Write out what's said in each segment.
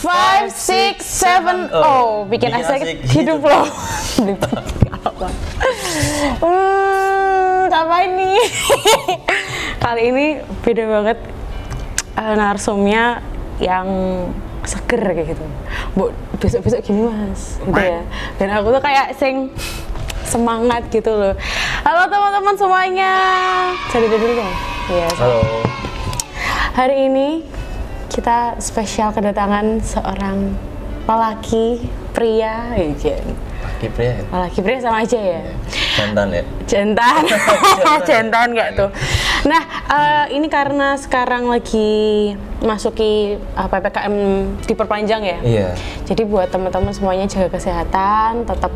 5, 6, 7. Oh, bikin asik hidup loh. Apa ini? Kali ini beda banget, narsumnya yang seger kayak gitu. Bu, besok-besok gini mas, gitu ya. Dan aku tuh kayak semangat gitu loh. Halo teman-teman semuanya. Jadi dulu dong. Iya. Halo. Hari ini kita spesial kedatangan seorang lelaki pria, lelaki pria sama aja ya. Jantan ya. Jantan nggak tuh. Nah, ini karena sekarang lagi masuki PPKM diperpanjang ya. Iya. Jadi buat teman-teman semuanya jaga kesehatan, tetap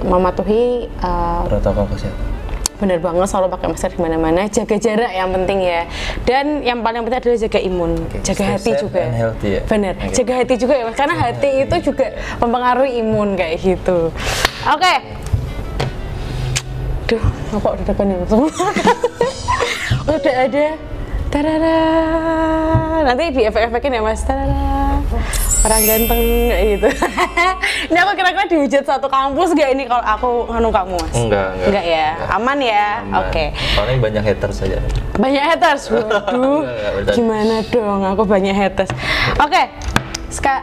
mematuhi protokol kesehatan. Bener banget, selalu pakai masker di mana-mana, jaga jarak yang penting ya. Dan yang paling penting adalah jaga imun, jaga hati juga. Healthy, ya? Bener, jaga hati juga ya mas, karena hati itu juga mempengaruhi imun kayak gitu. Oke. Duh, apa udah depan ya semua? Udah ada. Tarara. Nanti di efek-efekin ya mas. Tarara. Orang ganteng gitu. Ini aku kira-kira dihujat satu kampus gak ini kalau aku nganu kamu mas? Enggak ya? Aman ya? Oke. Paling banyak haters saja. Banyak haters? Waduh, gimana dong aku banyak haters. Oke,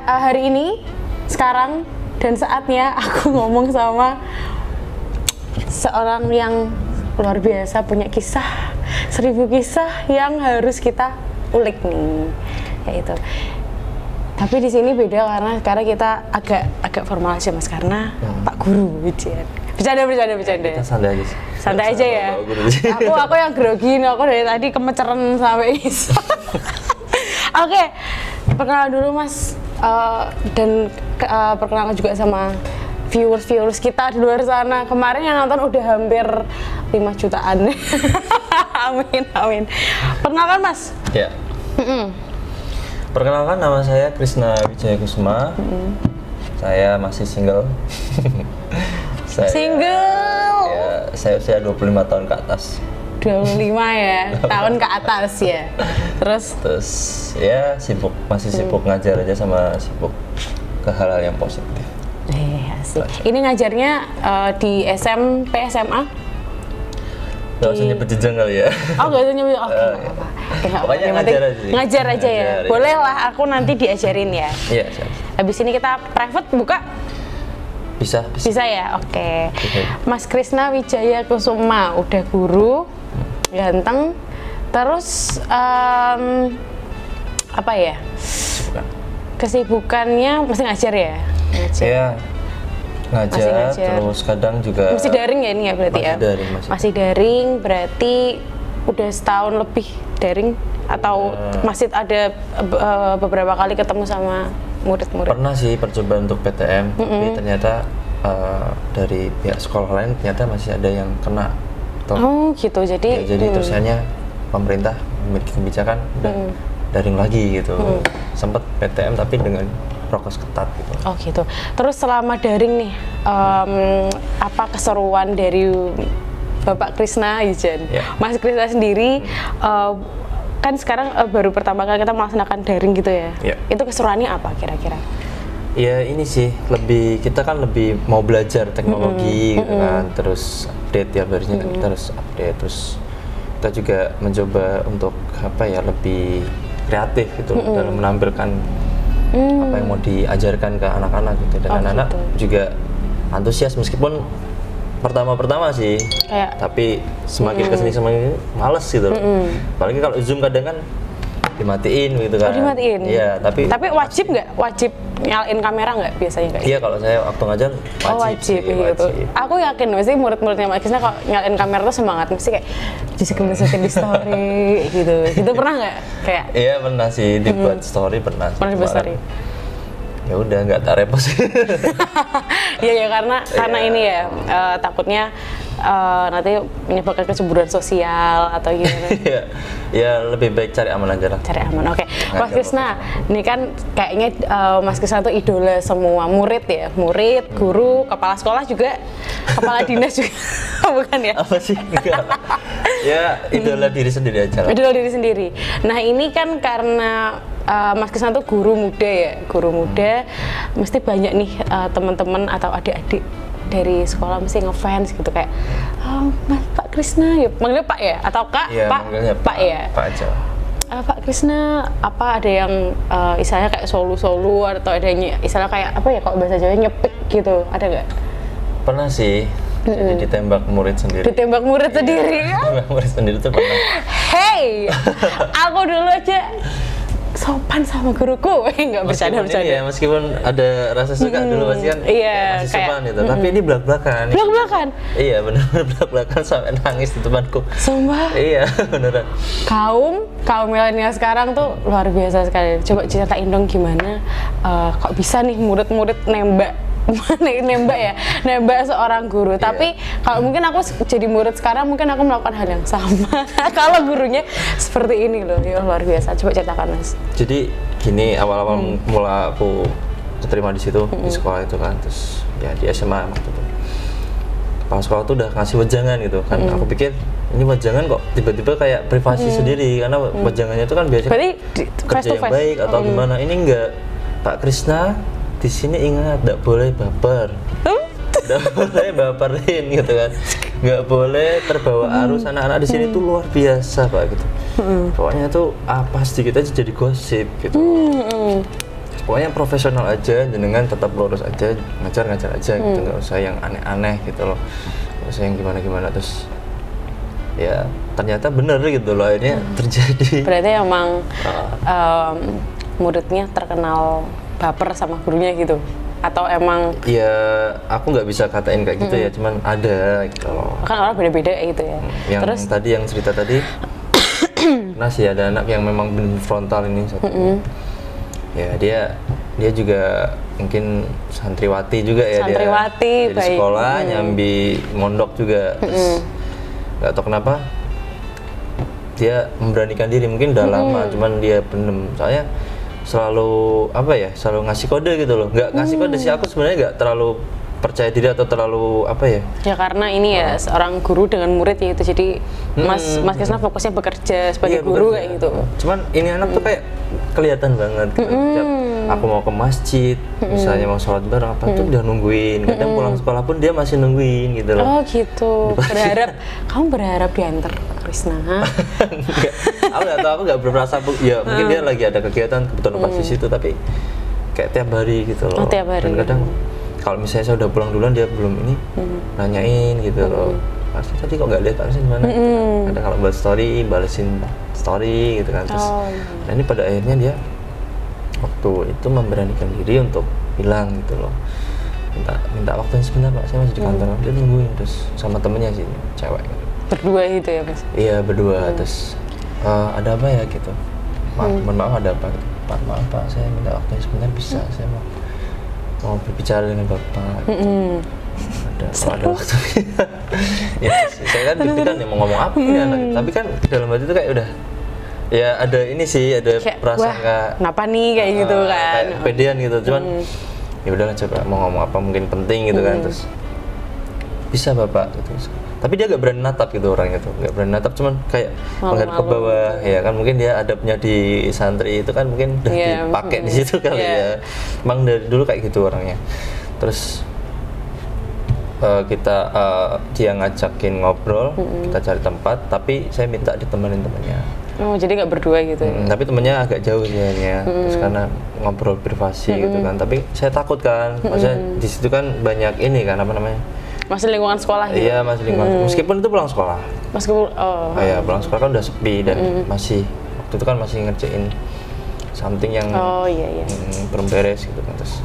hari ini, sekarang, dan saatnya aku ngomong sama seorang yang luar biasa, punya kisah 1000 kisah yang harus kita ulik nih, yaitu. Tapi di sini beda karena kita agak formal aja mas, karena Pak Guru bercanda. Kita santai aja sih. Santai aja ya. Aku yang grogi, aku dari tadi kemeceran sampai iso. Oke, perkenalan dulu mas, dan perkenalan juga sama viewers kita di luar sana. Kemarin yang nonton udah hampir 5 jutaan. Amin. Perkenalkan mas. Ya. Perkenalkan, nama saya Krisna Wijaya Kusuma. Saya masih single. Single? Ya, saya usia 25 tahun ke atas. 25 ya, tahun ke atas ya. Terus ya masih sibuk ngajar aja, sama sibuk ke hal-hal yang positif. Asik. Ini ngajarnya di SMP, SMA? Gak usah nyebut jenjang kali ya. Oh gak usah nyebut, oke. Pokoknya ngajar aja ya. Boleh lah, aku nanti diajarin ya. Iya, siap. Habis ini kita private buka? Bisa ya, oke. Mas Krisna Wijaya Kusuma, udah guru, ganteng. Terus apa ya? Kesibukannya masih ngajar ya? Iya. Ngajar, terus kadang juga masih daring ya ini ya berarti ya? Masih daring, berarti udah setahun lebih daring atau masih ada beberapa kali ketemu sama murid-murid? Pernah sih percobaan untuk PTM, tapi ternyata dari pihak sekolah lain ternyata masih ada yang kena. Oh gitu, jadi terusannya pemerintah memiliki kebijakan daring lagi gitu. Sempet PTM tapi dengan prokes ketat gitu. Oh gitu. Terus selama daring nih, apa keseruan dari Bapak Krisna Ijen? Mas Krisna sendiri, kan sekarang baru pertama kali kita melaksanakan daring gitu ya? Itu keseruannya apa kira-kira? Ya ini sih, kita kan lebih mau belajar teknologi gitu kan, terus update ya barunya kita harus update, terus kita juga mencoba untuk lebih kreatif gitu dalam menampilkan apa yang mau diajarkan ke anak-anak gitu, dan anak-anak juga antusias meskipun pertama sih, tapi semakin kesini semakin males gitu. Apalagi kalau Zoom kadang kan dimatiin gitu kan. Dimatiin? Iya, tapi wajib nggak? Wajib nyalain kamera nggak biasanya kayak? Iya, kalau saya waktu ngajar wajib. Gitu. Aku yakin mesti murid-muridnya Mbak Krisna kalau nyalain kamera tuh semangat, mesti kayak disekin di story gitu. Gitu pernah nggak? Kayak? Iya pernah sih, dibuat story pernah. Pernah dibuat story? Ya udah, nggak tak repost. Iya karena ini ya, takutnya nanti menyebabkan kecemburuan sosial atau gimana. Ya lebih baik cari aman aja lah. Cari aman, oke. Mas Krisna, ini kan kayaknya Mas Krisna tuh idola semua murid ya, murid, guru, kepala sekolah juga, kepala dinas juga, bukan ya? Apa sih? Ya idola diri sendiri aja lah. Idola diri sendiri. Nah ini kan karena Mas Krisna tuh guru muda ya, guru muda, mesti banyak nih teman-teman atau adik-adik dari sekolah mesti ngefans gitu kayak, Mas Pak Krisna, ya manggilnya Pak ya atau Kak? Iya, Pak, manggilnya Pak ya. Pak aja. Pak Krisna, apa ada yang istilahnya kayak solo-solo atau ada yang istilahnya kayak apa ya kalau bahasa Jawa nyepik gitu, ada nggak? Pernah sih. Jadi ditembak murid sendiri. Ditembak murid sendiri ya? Ditembak murid sendiri tuh pernah. Hey, aku dulu aja sopan sama guruku, nggak bercanda. Ya, meskipun ada rasa suka dulu pasti kan iya, masih kayak, sopan gitu. Tapi ini belak-belakan. Belak-belakan? Iya benar-benar belak-belakan sampai nangis di depanku. Sumpah? Iya beneran. Kaum milenial sekarang tuh luar biasa sekali. Coba ceritain dong gimana kok bisa nih murid-murid nembak seorang guru. Iya. Tapi kalau mungkin aku jadi murid sekarang mungkin aku melakukan hal yang sama. Kalau gurunya seperti ini loh, ya luar biasa. Coba ceritakan Mas. Jadi gini, awal-awal mula aku keterima di situ di sekolah itu kan, terus ya di SMA waktu itu kepala sekolah tuh udah ngasih wejangan gitu kan. Aku pikir ini wejangan kok tiba-tiba kayak privasi sendiri, karena wejangannya itu kan biasanya kerja yang baik atau gimana. Ini enggak, Pak Krisna di sini ingat, tidak boleh baper, tidak boleh baperin gitu kan, nggak boleh terbawa arus. Anak-anak di sini tuh luar biasa Pak gitu. Pokoknya tuh apa sedikit aja jadi gosip gitu. Pokoknya profesional aja, dengan tetap lurus aja, ngajar aja gitu, nggak usah yang aneh-aneh gitu loh, nggak usah yang gimana-gimana. Terus ya ternyata bener gitu loh, akhirnya terjadi. Berarti emang muridnya terkenal baper sama gurunya gitu, atau emang? Ya aku nggak bisa katain kayak gitu ya, cuman ada gitu loh. Kan orang beda-beda kayak gitu ya. Yang Terus tadi yang cerita tadi, nah sih ada anak yang memang bener frontal ini satu. Ya dia juga mungkin santriwati juga ya, santriwati, dia di sekolah nyambi mondok juga. Terus nggak tahu kenapa dia memberanikan diri, mungkin udah lama, cuman dia pendem. Soalnya selalu apa ya, selalu ngasih kode gitu loh. Nggak ngasih kode sih, aku sebenarnya nggak terlalu percaya diri atau terlalu apa ya. Ya karena ini ya seorang guru dengan murid ya itu, jadi Mas Krisna fokusnya bekerja sebagai guru kayak gitu. Cuman ini anak tuh kayak kelihatan banget gitu. Tiap aku mau ke masjid, misalnya mau sholat bareng apa tuh udah nungguin. Kadang pulang sekolah pun dia masih nungguin gitu loh. Oh gitu. Kamu berharap diantar Krisna? Enggak. Aku nggak tahu, aku nggak berperasa ya mungkin dia lagi ada kegiatan kebetulan pas di situ, tapi kayak tiap hari gitu loh. Tiap hari. Dan kadang kalau misalnya saya udah pulang duluan dia belum ini nanyain gitu loh, pasti tadi kok nggak lihat Pak Krisna gimana. Ada kalau buat story balesin story gitu kan. Terus nah ini pada akhirnya dia waktu itu memberanikan diri untuk bilang gitu loh, minta waktunya sebentar Pak, saya masih di kantor. Dia nungguin terus sama temennya sih, cewek gitu. Berdua gitu ya Mas? Iya berdua. Terus ada apa ya gitu, maaf ada apa gitu. Pak maaf Pak, saya minta waktunya sebentar bisa, saya mau berbicara dengan Bapak gitu. Ada waktu. Ya, saya kan deg-degan ya mau ngomong apa ini anak, tapi kan dalam hati itu kayak udah ya ada ini sih, ada kayak, perasaan kenapa nih kayak gitu kan, kayak pedean gitu. Cuman ya udahlah, coba mau ngomong apa mungkin penting gitu kan. Terus bisa Bapak gitu. Tapi dia gak berani natap gitu orangnya tuh, gak berani natap, cuman kayak melihat ke bawah ya kan, mungkin dia adabnya di santri itu kan mungkin udah dipakai di situ kali ya. Emang dari dulu kayak gitu orangnya. Terus dia ngajakin ngobrol, kita cari tempat, tapi saya minta ditemenin temennya. Oh jadi nggak berdua gitu? Tapi temennya agak jauh sebenarnya, terus karena ngobrol privasi gitu kan. Tapi saya takut kan, maksudnya di situ kan banyak ini kan apa namanya? Masih lingkungan sekolah gitu? Iya masih lingkungan, meskipun itu pulang sekolah. Meskipun, iya pulang sekolah kan udah sepi dan masih waktu itu kan masih ngerjain something yang belum beres gitu kan. Terus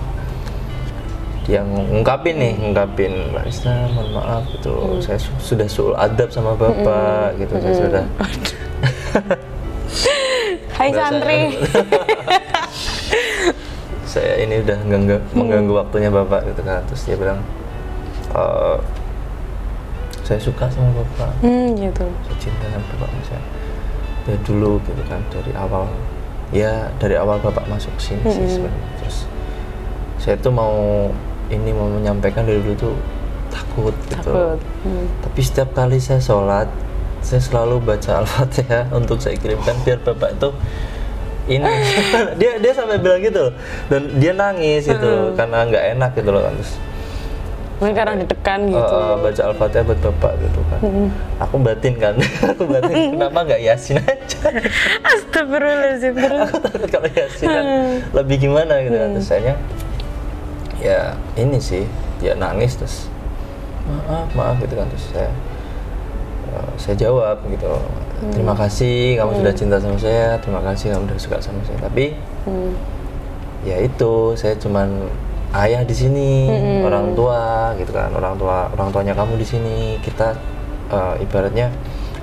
dia ngungkapin Mbak Krisna mohon maaf gitu, saya sudah suul adab sama Bapak gitu, saya sudah Hai santri. Saya ini udah mengganggu waktunya Bapak gitu kan. Terus dia bilang saya suka sama Bapak, gitu. saya cinta sama Bapak saya dari dulu gitu kan, dari awal Bapak masuk sini sih sebenarnya. Terus saya tuh mau menyampaikan dari dulu tuh takut gitu. Tapi setiap kali saya sholat, saya selalu baca Al-Fatihah untuk saya kirimkan biar Bapak itu ini dia sampai bilang gitu dan dia nangis gitu karena nggak enak gitu loh kan. Terus mungkin karena ditekan gitu. Baca Al-Fatihah buat bapak gitu kan. Aku batin kan, kenapa nggak Yasin aja? Astagfirullahaladzim. Aku takut kalau Yasin kan lebih gimana gitu kan. Terus saya ya ini sih, ya nangis terus maaf gitu kan. Terus saya jawab gitu, terima kasih kamu sudah cinta sama saya, terima kasih kamu sudah suka sama saya. Tapi ya itu, saya cuman ayah di sini, orang tua gitu kan, orang tuanya kamu di sini. Kita ibaratnya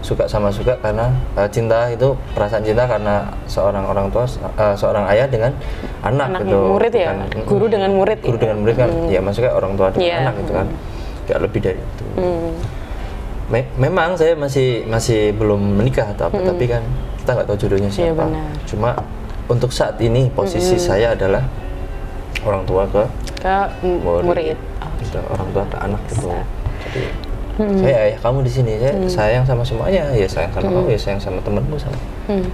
suka sama suka karena cinta itu perasaan cinta karena seorang orang tua, seorang ayah dengan anak gitu. Murid ya, kan. Guru dengan murid. Guru dengan murid kan, ya maksudnya orang tua dengan anak gitu kan, gak lebih dari itu. Memang saya masih belum menikah atau apa, tapi kan kita nggak tahu jodohnya siapa. Cuma untuk saat ini posisi saya adalah orang tua ke murid. Gitu, orang tua ke anak gitu. Jadi saya ayah kamu di sini, saya sayang sama semuanya, ya sayang sama kamu, ya sayang sama temenmu, sama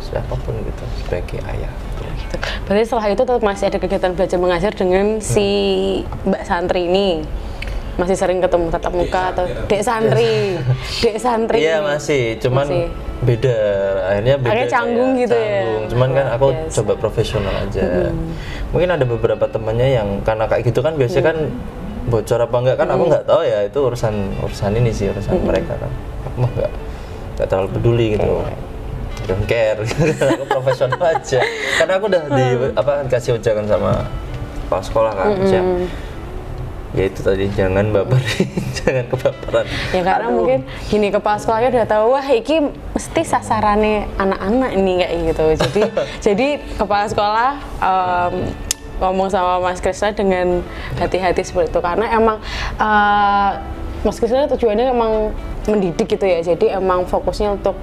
siapapun gitu sebagai ayah. Gitu. Berarti setelah itu tetap masih ada kegiatan belajar mengajar dengan si Mbak Santri ini? Masih sering ketemu tatap muka atau dek santri? Iya masih, cuman beda, akhirnya canggung gitu canggung. Ya. Cuman kan aku coba profesional aja. Mungkin ada beberapa temannya yang karena kayak gitu kan biasanya kan bocor apa enggak kan aku nggak tahu ya, itu urusan ini sih, urusan mereka kan. Aku mah nggak terlalu peduli gitu. Don't care, aku profesional aja. Karena aku udah kasih ujangan sama kepala sekolah kan, ya itu tadi, jangan baperin, jangan kebaperan. Ya karena mungkin gini, kepala sekolahnya udah tahu, wah iki mesti sasarannya anak-anak ini kayak gitu. Jadi kepala sekolah ngomong sama Mas Krisna dengan hati-hati seperti itu, karena emang Mas Krisna tujuannya emang mendidik gitu ya, jadi emang fokusnya untuk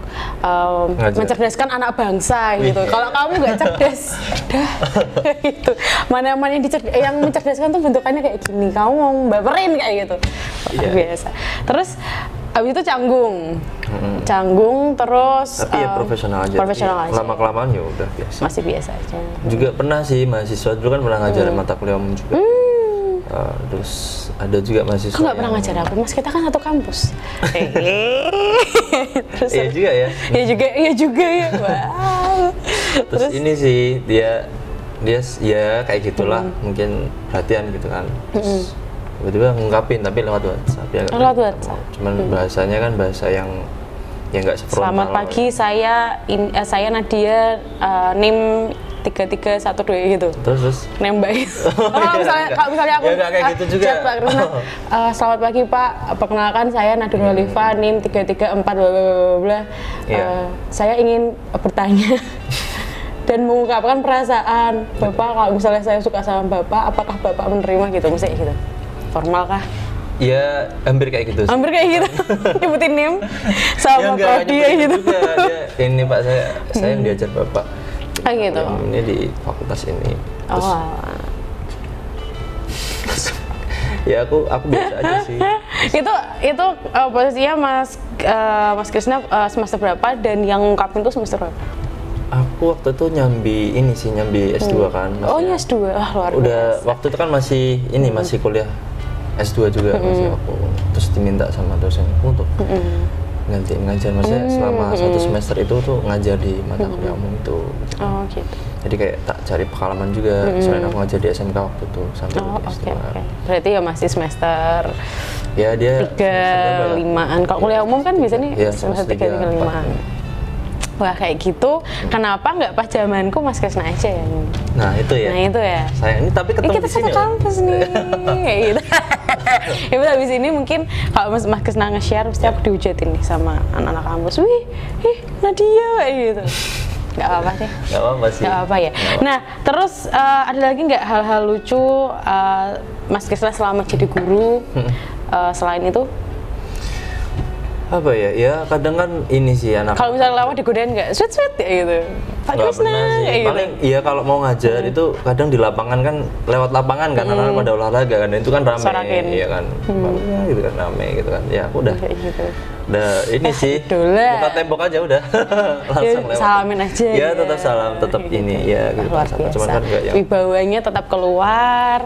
mencerdaskan anak bangsa gitu. Kalau kamu nggak cerdas, gitu. Mana yang mencerdaskan tuh bentukannya kayak gini, kamu mau baperin kayak gitu, biasa. Terus habis itu canggung terus. Tapi ya profesional aja. Lama-kelamaan ya udah biasa. Masih biasa aja. Juga pernah sih mahasiswa dulu kan pernah ngajarin mata kuliah umum juga. Terus ada juga mahasiswa. Kok nggak pernah ngajar aku, Mas? Kita kan satu kampus. Terus iya juga ya. Iya juga ya. Wow. Terus ini sih dia ya kayak gitulah, mungkin perhatian gitu kan. Terus tiba-tiba ngungkapin tapi lewat WhatsApp ya. Lewat WhatsApp. Cuman bahasanya kan bahasa yang nggak sefrontal. Selamat pagi, saya Nadia, NIM 3312 gitu. Terus nembak itu. Misalnya aku ya kayak gitu juga. Pak Krisna, selamat pagi Pak, perkenalkan saya Nadia Nurhalifa, NIM 334 bla. Saya ingin bertanya dan mengungkapkan perasaan Bapak, kalau misalnya saya suka sama Bapak, apakah Bapak menerima gitu, misalnya gitu. Formal kah? Ya hampir kayak gitu. Hampir kayak gitu. Nyebutin NIM sama prodi gitu. Ini Pak, saya yang diajar Bapak. Gitu. Ini di fakultas ini. Terus, ya aku biasa aja sih. itu posisinya Mas Krisna semester berapa dan yang ngungkapin itu semester berapa? Aku waktu itu nyambi S2 kan. Maksudnya, S2, luar biasa. Udah waktu itu kan masih kuliah S2 juga masih aku. Terus diminta sama dosenku untuk gantiin ngajar, maksudnya selama satu semester itu tuh ngajar di mata kuliah umum itu. Oh gitu. Jadi kayak tak cari pengalaman juga, selain aku ngajar di SMK waktu itu sampai S2. Berarti ya masih semester ya dia 3-5an. Kalau kuliah umum kan biasanya semester 3-5an. Wah kayak gitu, kenapa nggak pas zamanku Mas Krisna aja ya? Nah itu ya. Sayang ini tapi ketemu kita satu kampus nih, kayak gitu. Ya udah habis ini mungkin kalau Mas Krisna nge-share, pasti aku diujatin nih sama anak-anak kampus. Wih, Nadia kayak gitu. Nggak apa-apa sih. Nggak apa-apa sih. Nggak apa ya. Nah terus ada lagi nggak hal-hal lucu Mas Krisna selama jadi guru selain itu? Apa ya kadang kan ini sih anak. Kalau misalnya lama digodain nggak sweet ya gitu? Pak Nggak Krisna pernah sih. kayak gitu. Paling iya kalau mau ngajar itu kadang di lapangan kan, lewat lapangan kan, anak-anak pada olahraga kan, itu kan rame, Sorakin. iya kan, ya, gitu kan rame gitu kan. Ya aku udah, Kayak gitu. udah ini sih, idola. buka tembok aja udah, langsung lewat. Salamin aja. Ya tetap salam, tetap Kayak ini, gitu. ya gitu. Luar Cuman biasa. kan enggak yang Wibawanya tetap keluar.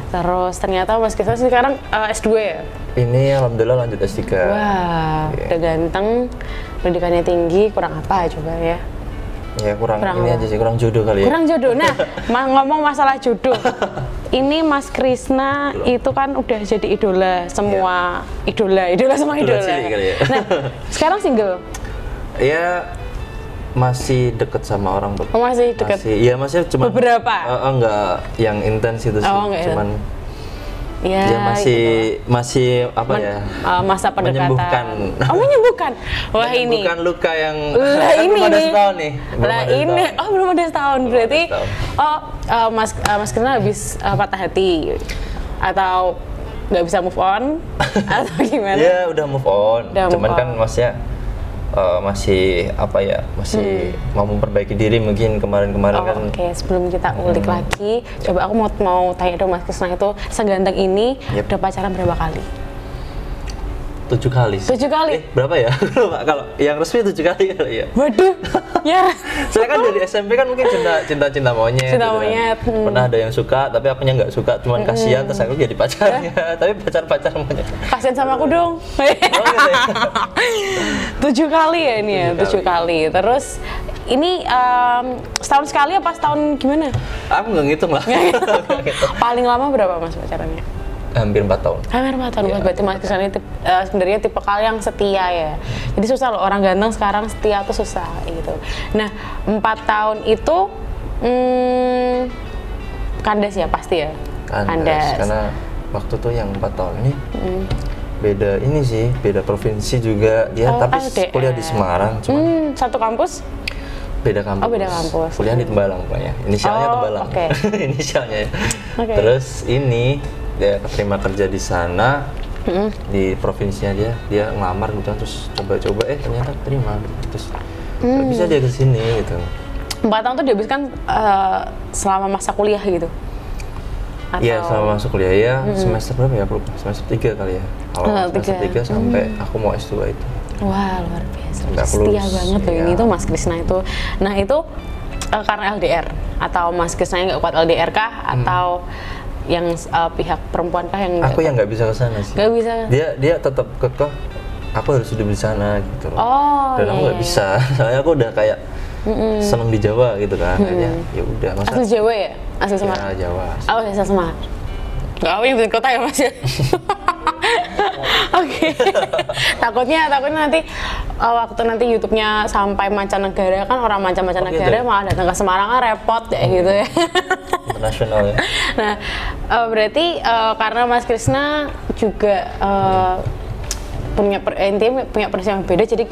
Terus ternyata Mas Krisna sekarang S2 ya? ini alhamdulillah lanjut S3. Wah, Iya. udah ganteng, pendidikannya tinggi, kurang apa coba ya? Ya kurang Kurang ini apa? aja sih, kurang jodoh kali ya. Kurang jodoh. Nah, ngomong masalah jodoh. Ini Mas Krisna itu kan udah jadi idola semua idola semua Idola idola. cilik kali ya. Nah, sekarang single. Ya masih deket sama orang Oh, masih deket? Masih, iya masih cuma Beberapa? enggak yang intens itu sih. Oh, enggak ya? Cuman Ya, ya masih apa ya? masa pendekatan. Menyembuhkan. Oh, menyembuhkan. Wah, ini. Bukan luka yang Lah ini belum ada nih. setahun nih. Belum Lah ada ini. setahun. Oh, belum ada setahun. Belum Berarti ada setahun. Mas Krisna habis patah hati atau nggak bisa move on atau gimana? Ya udah move on. Udah move Cuman on. kan masih apa ya? Masih mau memperbaiki diri mungkin kemarin-kemarin Oh, kan. oke. Sebelum kita ulik lagi, coba aku mau tanya dong Mas Krisna itu seganteng ini Yep. udah pacaran berapa kali? 7 kali. 7 kali? Berapa ya? Lupa, kalau yang resmi 7 kali kali ya. Waduh, ya. Saya kan dari SMP kan mungkin cinta monyet. Cinta gitu kan. monyet, Pernah ada yang suka, tapi akunya nggak suka, cuman kasihan terus aku jadi pacarnya. Tapi pacar monyet. Kasian sama aku dong. Oh, gitu ya? 7 kali ya ini ya, 7 7 kali. Terus ini setahun sekali apa setahun gimana? Aku nggak ngitung lah. Nggak ngitung. Paling lama berapa Mas pacarannya? Hampir 4 tahun. Hampir 4 tahun. Iya. Wah, berarti Mas Krisna ini sebenarnya tipe kali yang setia ya. Jadi susah loh, orang ganteng sekarang setia tuh susah gitu. Nah, 4 tahun itu kandas ya pasti ya? Kandas. Karena waktu tuh yang 4 tahun ini beda ini sih, beda provinsi juga dia, Oh, tapi LDR. kuliah di Semarang, cuman Satu kampus? beda kampus. Oh, beda kampus. Kuliah di Tembalang pokoknya. Inisialnya Oh, Tembalang. oke. Inisialnya. Ya. Oke. Terus ini dia keterima kerja di sana. Di provinsinya dia ngelamar gitu, terus coba-coba ternyata terima terus nggak bisa dia ke sini gitu. 4 tahun tuh dihabiskan selama masa kuliah gitu? Iya, selama masuk kuliah ya semester berapa ya? Aku lupa. Semester 3 kali ya. Awal semester 3 sampai aku mau S2 itu. Wah, luar biasa. Sampai aku Setia lulus, banget loh iya. ini tuh Mas Krisna itu. Nah, itu karena LDR atau Mas Krisna nggak kuat LDR kah atau yang pihak perempuan kah yang Aku yang nggak bisa ke sana sih. nggak bisa? Dia tetap kekeh aku harus hidup di sana gitu loh. Oh, Dan aku iya, nggak iya. bisa. Soalnya aku udah kayak seneng di Jawa gitu kan. Akhirnya ya udah masa Asli Jawa ya? Asli Semarang? ya, Jawa. Oh, asli Semarang. Nggak apa yang bikin kota ya Mas ya? Oke. Takutnya nanti waktu nanti YouTube-nya sampai mancanegara kan orang mancanegara gitu ya? malah datang ke Semarang kan repot ya gitu ya. Internasional ya. Nah, berarti karena Mas Krisna juga intinya punya persiapan beda, jadi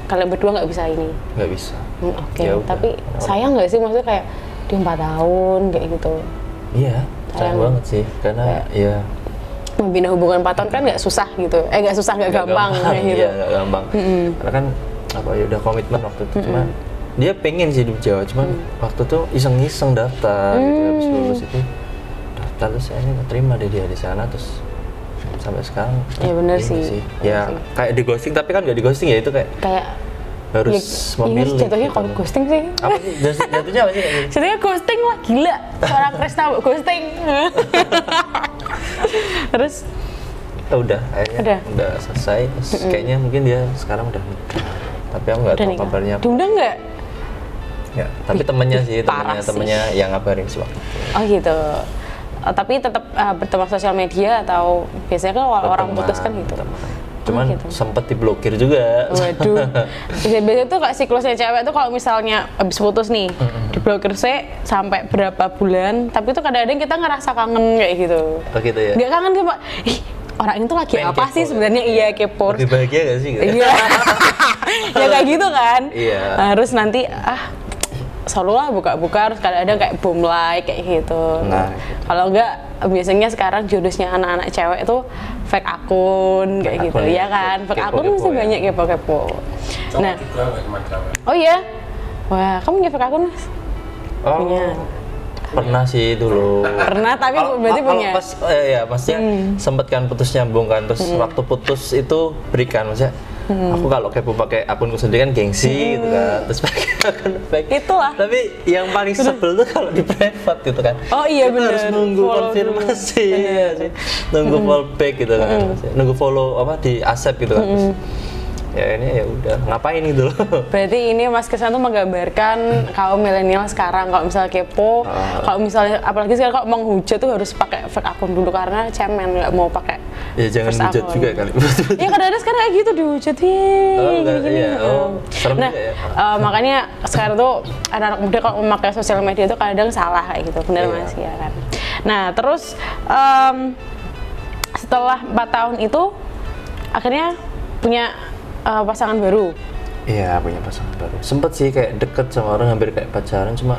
kalian berdua nggak bisa ini. Nggak bisa. Oke, Ya udah. tapi sayang nggak sih maksudnya kayak di 4 tahun kayak gitu. Iya, sayang banget sih karena ya Membina hubungan 4 tahun kan nggak susah gitu. Nggak susah, nggak gampang kayak gitu. Iya, nggak gampang. Karena kan apa ya udah komitmen waktu itu, cuman dia pengen sih hidup Jawa, cuman waktu itu iseng-iseng daftar gitu, habis lulus itu daftar terus saya keterima deh dia di sana terus sampai sekarang. Iya, bener ini sih. Ya Bener sih. kayak di ghosting, tapi kan nggak di ghosting ya, itu kayak Kayak harus ya, memilih. jatuhnya gitu. kalau ghosting sih. Apa sih jatuhnya apa sih? Jatuhnya ghosting lah, gila. Seorang Krisna ghosting. Terus Ya udah, akhirnya udah selesai. Terus kayaknya mungkin dia sekarang udah nikah. Tapi aku nggak udah tahu nikah. kabarnya. Diundang nggak? Ya, tapi temennya sih, parah sih. temennya yang ngabarin sih waktu itu. Oh gitu. Tapi tetap berteman sosial media atau biasanya kan orang Berteman, putus kan gitu. berteman. Cuman gitu. sempet diblokir juga. Waduh. Biasanya tuh kayak siklusnya cewek tuh kalau misalnya habis putus nih, diblokir sampai berapa bulan, tapi tuh kadang-kadang kita ngerasa kangen kayak gitu. Oh gitu ya? Nggak kangen sih, Pak. Ih, orang itu lagi Pengen apa kepo sih ya? sebenarnya? Iya, kepo. Lebih bahagia gak sih? Gitu? Iya. Ya kayak gitu kan. Iya. Harus nanti selalu lah buka-buka, harus kadang-kadang kayak boom like kayak gitu. Nah. Kalau enggak biasanya sekarang judusnya anak-anak cewek itu fake akun kayak Fake gitu akun, ya kan. Fake akun kepo-kepo mesti ya. banyak kepo-kepo. Cowok Nah, juga nggak cuma cewek. oh iya. Wah, kamu ngefek akun Mas? Oh, Punya. pernah sih dulu. Pernah, tapi berarti punya. Pas ya maksudnya sempet kan putus nyambung kan, terus waktu putus itu berikan maksudnya. Aku kalau kepo pakai akunku sendiri kan gengsi gitu kan, terus pakai akun fake. Itulah. Tapi yang paling sebel tuh kalau di private gitu kan. Oh iya Kita bener. harus nunggu Follow konfirmasi, dulu. ya sih. Nunggu follow back gitu kan, nunggu follow apa di accept gitu kan. Terus, ya ini ya udah ngapain gitu loh. Berarti ini Mas Krisna tuh menggambarkan kaum milenial sekarang kalau misalnya kepo, kalau misalnya apalagi sekarang kalau menghujat tuh harus pakai fake akun dulu karena cemen nggak mau pakai. Ya jangan first hujat akun. juga kali. Iya kadang-kadang sekarang kayak gitu dihujat enggak, gini-gini. iya. Oh, serem Nah, juga ya. makanya sekarang tuh anak-anak muda kalau memakai sosial media tuh kadang salah kayak gitu, benar Iya. Mas ya kan. Nah terus setelah 4 tahun itu akhirnya punya pasangan baru. Iya punya pasangan baru. Sempet sih kayak deket sama orang hampir kayak pacaran cuma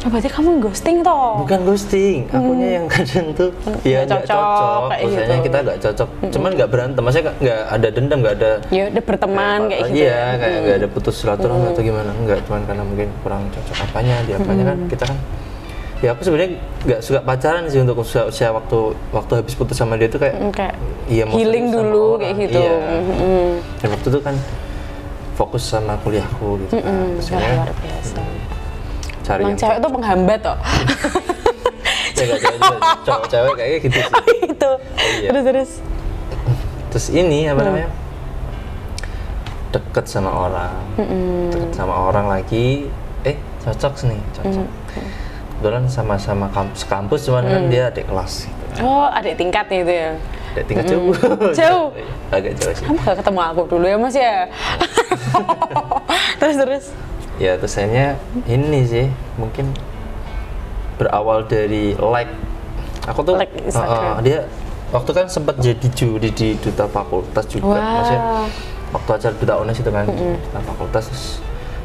Oh, berarti kamu ghosting toh? bukan ghosting. Akunya yang kadang tuh ya Nggak nggak cocok, cocok. kayak Maksudnya gitu. kita nggak cocok. Cuman nggak berantem. Maksudnya nggak ada dendam, nggak ada. Ya udah berteman kayak gitu. Iya kayak nggak ada putus silaturahmi atau gimana. Enggak. Cuman karena mungkin kurang cocok apanya di apanya kan kita kan. Ya aku sebenarnya nggak suka pacaran sih untuk usia waktu habis putus sama dia tuh kayak Kayak iya mau healing serius sama dulu orang. kayak gitu. Iya. Dan waktu itu kan fokus sama kuliahku gitu kan. Terus Wah, akhirnya luar biasa. cari Emang yang cewek tuh penghambat toh. ya nggak cewek juga, cowok cewek kayaknya gitu sih. Itu. Iya. Terus. Terus ini apa namanya deket sama orang, deket sama orang lagi, cocok nih, cocok. Kebetulan sama-sama kampus, cuman kan dia adik kelas gitu. Oh, adik tingkat itu ya. Adik tingkat jauh. Jauh? Agak jauh sih. Kamu gak ketemu aku dulu ya Mas ya? terus. Ya terus akhirnya ini sih mungkin berawal dari like. Aku tuh Like Instagram. dia waktu kan sempat jadi juri di duta fakultas juga, Wah. maksudnya waktu acara duta UNES itu kan duta fakultas, terus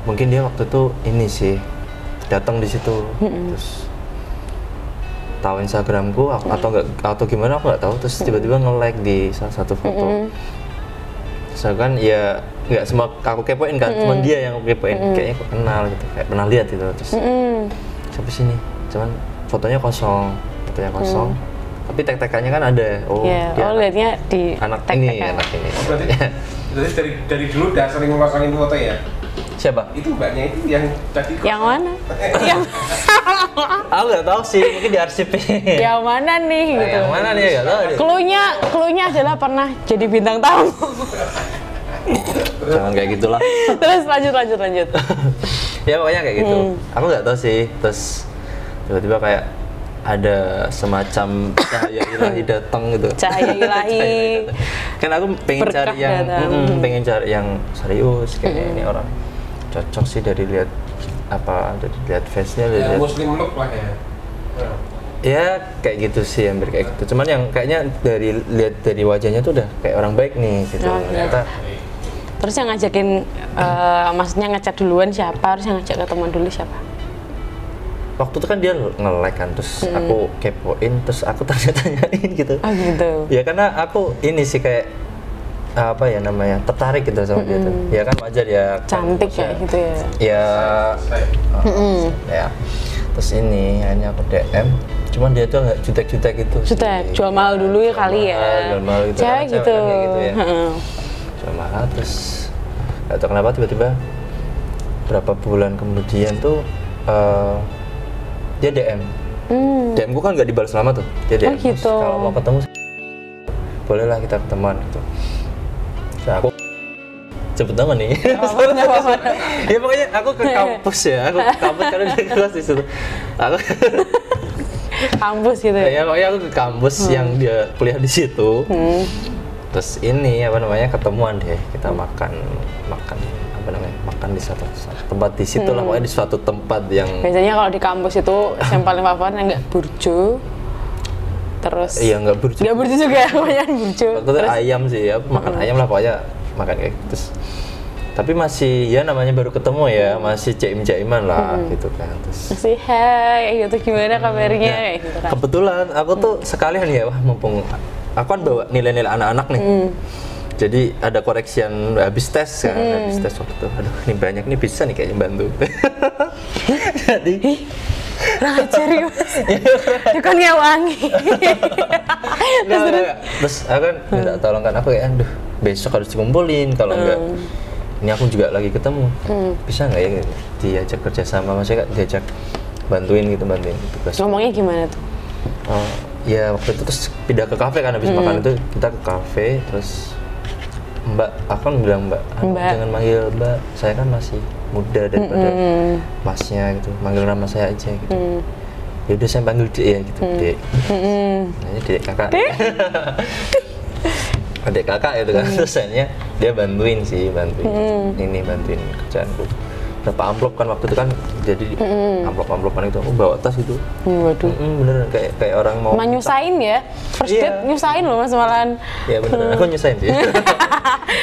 mungkin dia waktu itu ini sih datang di situ, terus tahu Instagramku atau gimana aku nggak tahu, terus tiba-tiba nge-like di salah satu foto. Terus kan ya nggak semua aku kepoin kan, cuman dia yang aku kepoin, kayaknya aku kenal gitu, kayak pernah lihat gitu, terus sampai sini, cuman fotonya kosong, tapi tag-tagannya kan ada. Oh, Ya, dia lihatnya di anak tag-tagan. ini. Berarti dari dulu udah sering ngelakuin foto ya? Siapa? Itu mbaknya itu yang tadi Yang mana? yang Aku nggak tahu sih, mungkin di arsipnya. yang mana nih gitu. Yang mana nih nggak tahu. Cluenya adalah pernah jadi bintang tamu. Jangan kayak gitulah. Terus lanjut. Ya pokoknya kayak gitu. Aku nggak tahu sih. Terus tiba-tiba kayak ada semacam cahaya ilahi datang gitu. Cahaya ilahi. Kan aku pengen Berkah cari yang datang. pengen cari yang serius kayaknya ini orang cocok sih dari lihat face-nya dari ya, lihat. muslim look lah ya. Ya kayak gitu sih, hampir kayak gitu. Cuman yang kayaknya lihat dari wajahnya tuh udah kayak orang baik nih gitu. Oh, iya. Ternyata Terus yang ngajakin maksudnya ngechat duluan siapa? Terus yang ngajak ketemuan dulu siapa? waktu itu kan dia nge-like kan, terus aku kepoin, terus aku tanya-tanyain gitu. Oh gitu. Ya karena aku ini sih kayak apa ya namanya, tertarik gitu sama dia tuh. Ya kan wajar ya. Cantik kan, kayak gitu ya. Ya. Ya. Terus ini akhirnya aku DM, cuman dia tuh nggak jutek-jutek gitu. Sudah jual mahal dulu ya kali ya. Jual mahal gitu. Cewek Karena cewek gitu. kan kayak gitu ya. Heeh. Jual mahal, terus nggak tahu kenapa tiba-tiba berapa bulan kemudian tuh dia DM. DM ku kan nggak dibalas lama tuh. Dia DM. Oh, gitu. Terus kalau mau ketemu bolehlah kita ketemuan gitu. Nah, aku cepet nama nih. Ya pokoknya aku ke kampus ya. Aku ke kampus karena dia kelas di situ. Aku Kampus gitu. ya pokoknya aku ke kampus yang dia kuliah di situ. Terus ini apa namanya ketemuan deh, kita makan apa namanya, makan di satu tempat di situ lah, pokoknya di suatu tempat yang Biasanya kalau di kampus itu yang paling favorit enggak burjo. Terus iya nggak burjo. Enggak burjo juga, kebanyakan burjo. Waktu itu ayam sih ya, makan ayam lah pokoknya, makan kayak gitu. Terus, tapi masih ya namanya baru ketemu ya, masih jaim-jaiman lah gitu kan. Terus Masih hai, gitu gimana kabarnya kayak gitu kan. kebetulan aku tuh sekalian ya, wah mumpung aku kan bawa nilai-nilai anak-anak nih. Jadi ada koreksian habis tes kan, habis tes waktu itu. Aduh, ini banyak nih bisa nih kayaknya bantu. Jadi Raja Mas. Dia kan ngewangi. Terus aku kan minta tolong kan, aku kayak aduh besok harus dikumpulin, kalau enggak ini aku juga lagi ketemu. Bisa nggak ya diajak kerjasama, maksudnya diajak bantuin tugas. Ngomongnya gimana tuh? Ya waktu itu terus pindah ke kafe kan, habis makan itu kita ke kafe, terus Mbak, aku kan bilang Mbak, jangan manggil Mbak, saya kan masih muda daripada masnya gitu, manggil nama saya aja gitu. Ya udah saya panggil Dek ya gitu, Dek. Namanya Dek kakak. Adik kakak itu kan, terus akhirnya dia bantuin bantuin kerjaanku. Berapa amplop kan waktu itu kan, jadi amplop-amplopan itu aku bawa tas gitu. Waduh. Bener kayak orang mau nyusahin ya, first date nyusahin loh Mas malahan. Iya bener, aku nyusahin sih.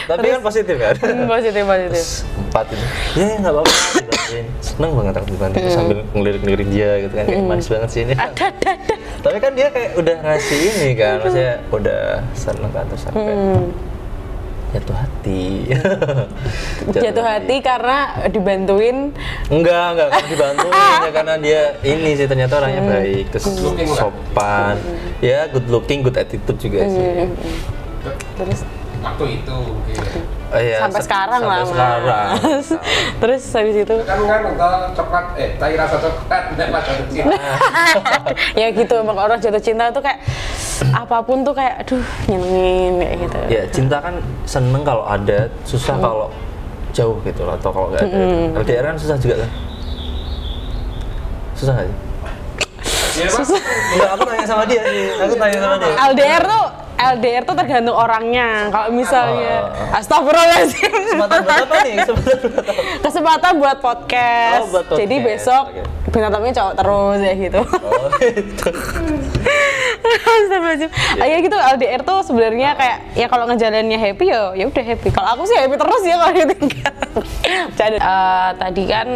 Tapi kan positif kan. Positif. Terus 4 itu, ya nggak apa-apa, dibantuin. Seneng banget aku dibantu sambil ngelirik-ngelirik dia gitu kan, kayak manis banget sih ini. Ada. Tapi kan dia kayak udah ngasih ini kan, maksudnya udah seneng kan, terus sampai jatuh hati. Jatuh hati karena dibantuin? Enggak dibantuin ya, karena dia ini sih ternyata orangnya baik, terus sopan, ya good looking, good attitude juga sih. Terus waktu itu iya, sampai sekarang lah Mas. Terus habis itu kan coklat cair rasa coklat tidak pas jatuh cinta. Ya gitu, emang orang jatuh cinta tuh kayak apapun tuh kayak aduh nyenengin kayak gitu. Ya cinta kan seneng kalau ada, susah kalau jauh gitu loh, atau kalau nggak ada. LDR kan susah juga kan? Susah nggak sih? Iya Mas. Enggak, aku tanya sama dia sih. LDR tuh tergantung orangnya. Kalau misalnya astagfirullahaladzim. Kesempatan buat apa nih? Kesempatan buat podcast. Buat podcast. Jadi besok bintang tamunya cowok terus ya gitu. Gitu. Astagfirullahaladzim. Ya gitu, LDR tuh sebenarnya kayak ya kalau ngejalannya happy ya udah happy. Kalau aku sih happy terus ya kalau ditinggal. Tadi kan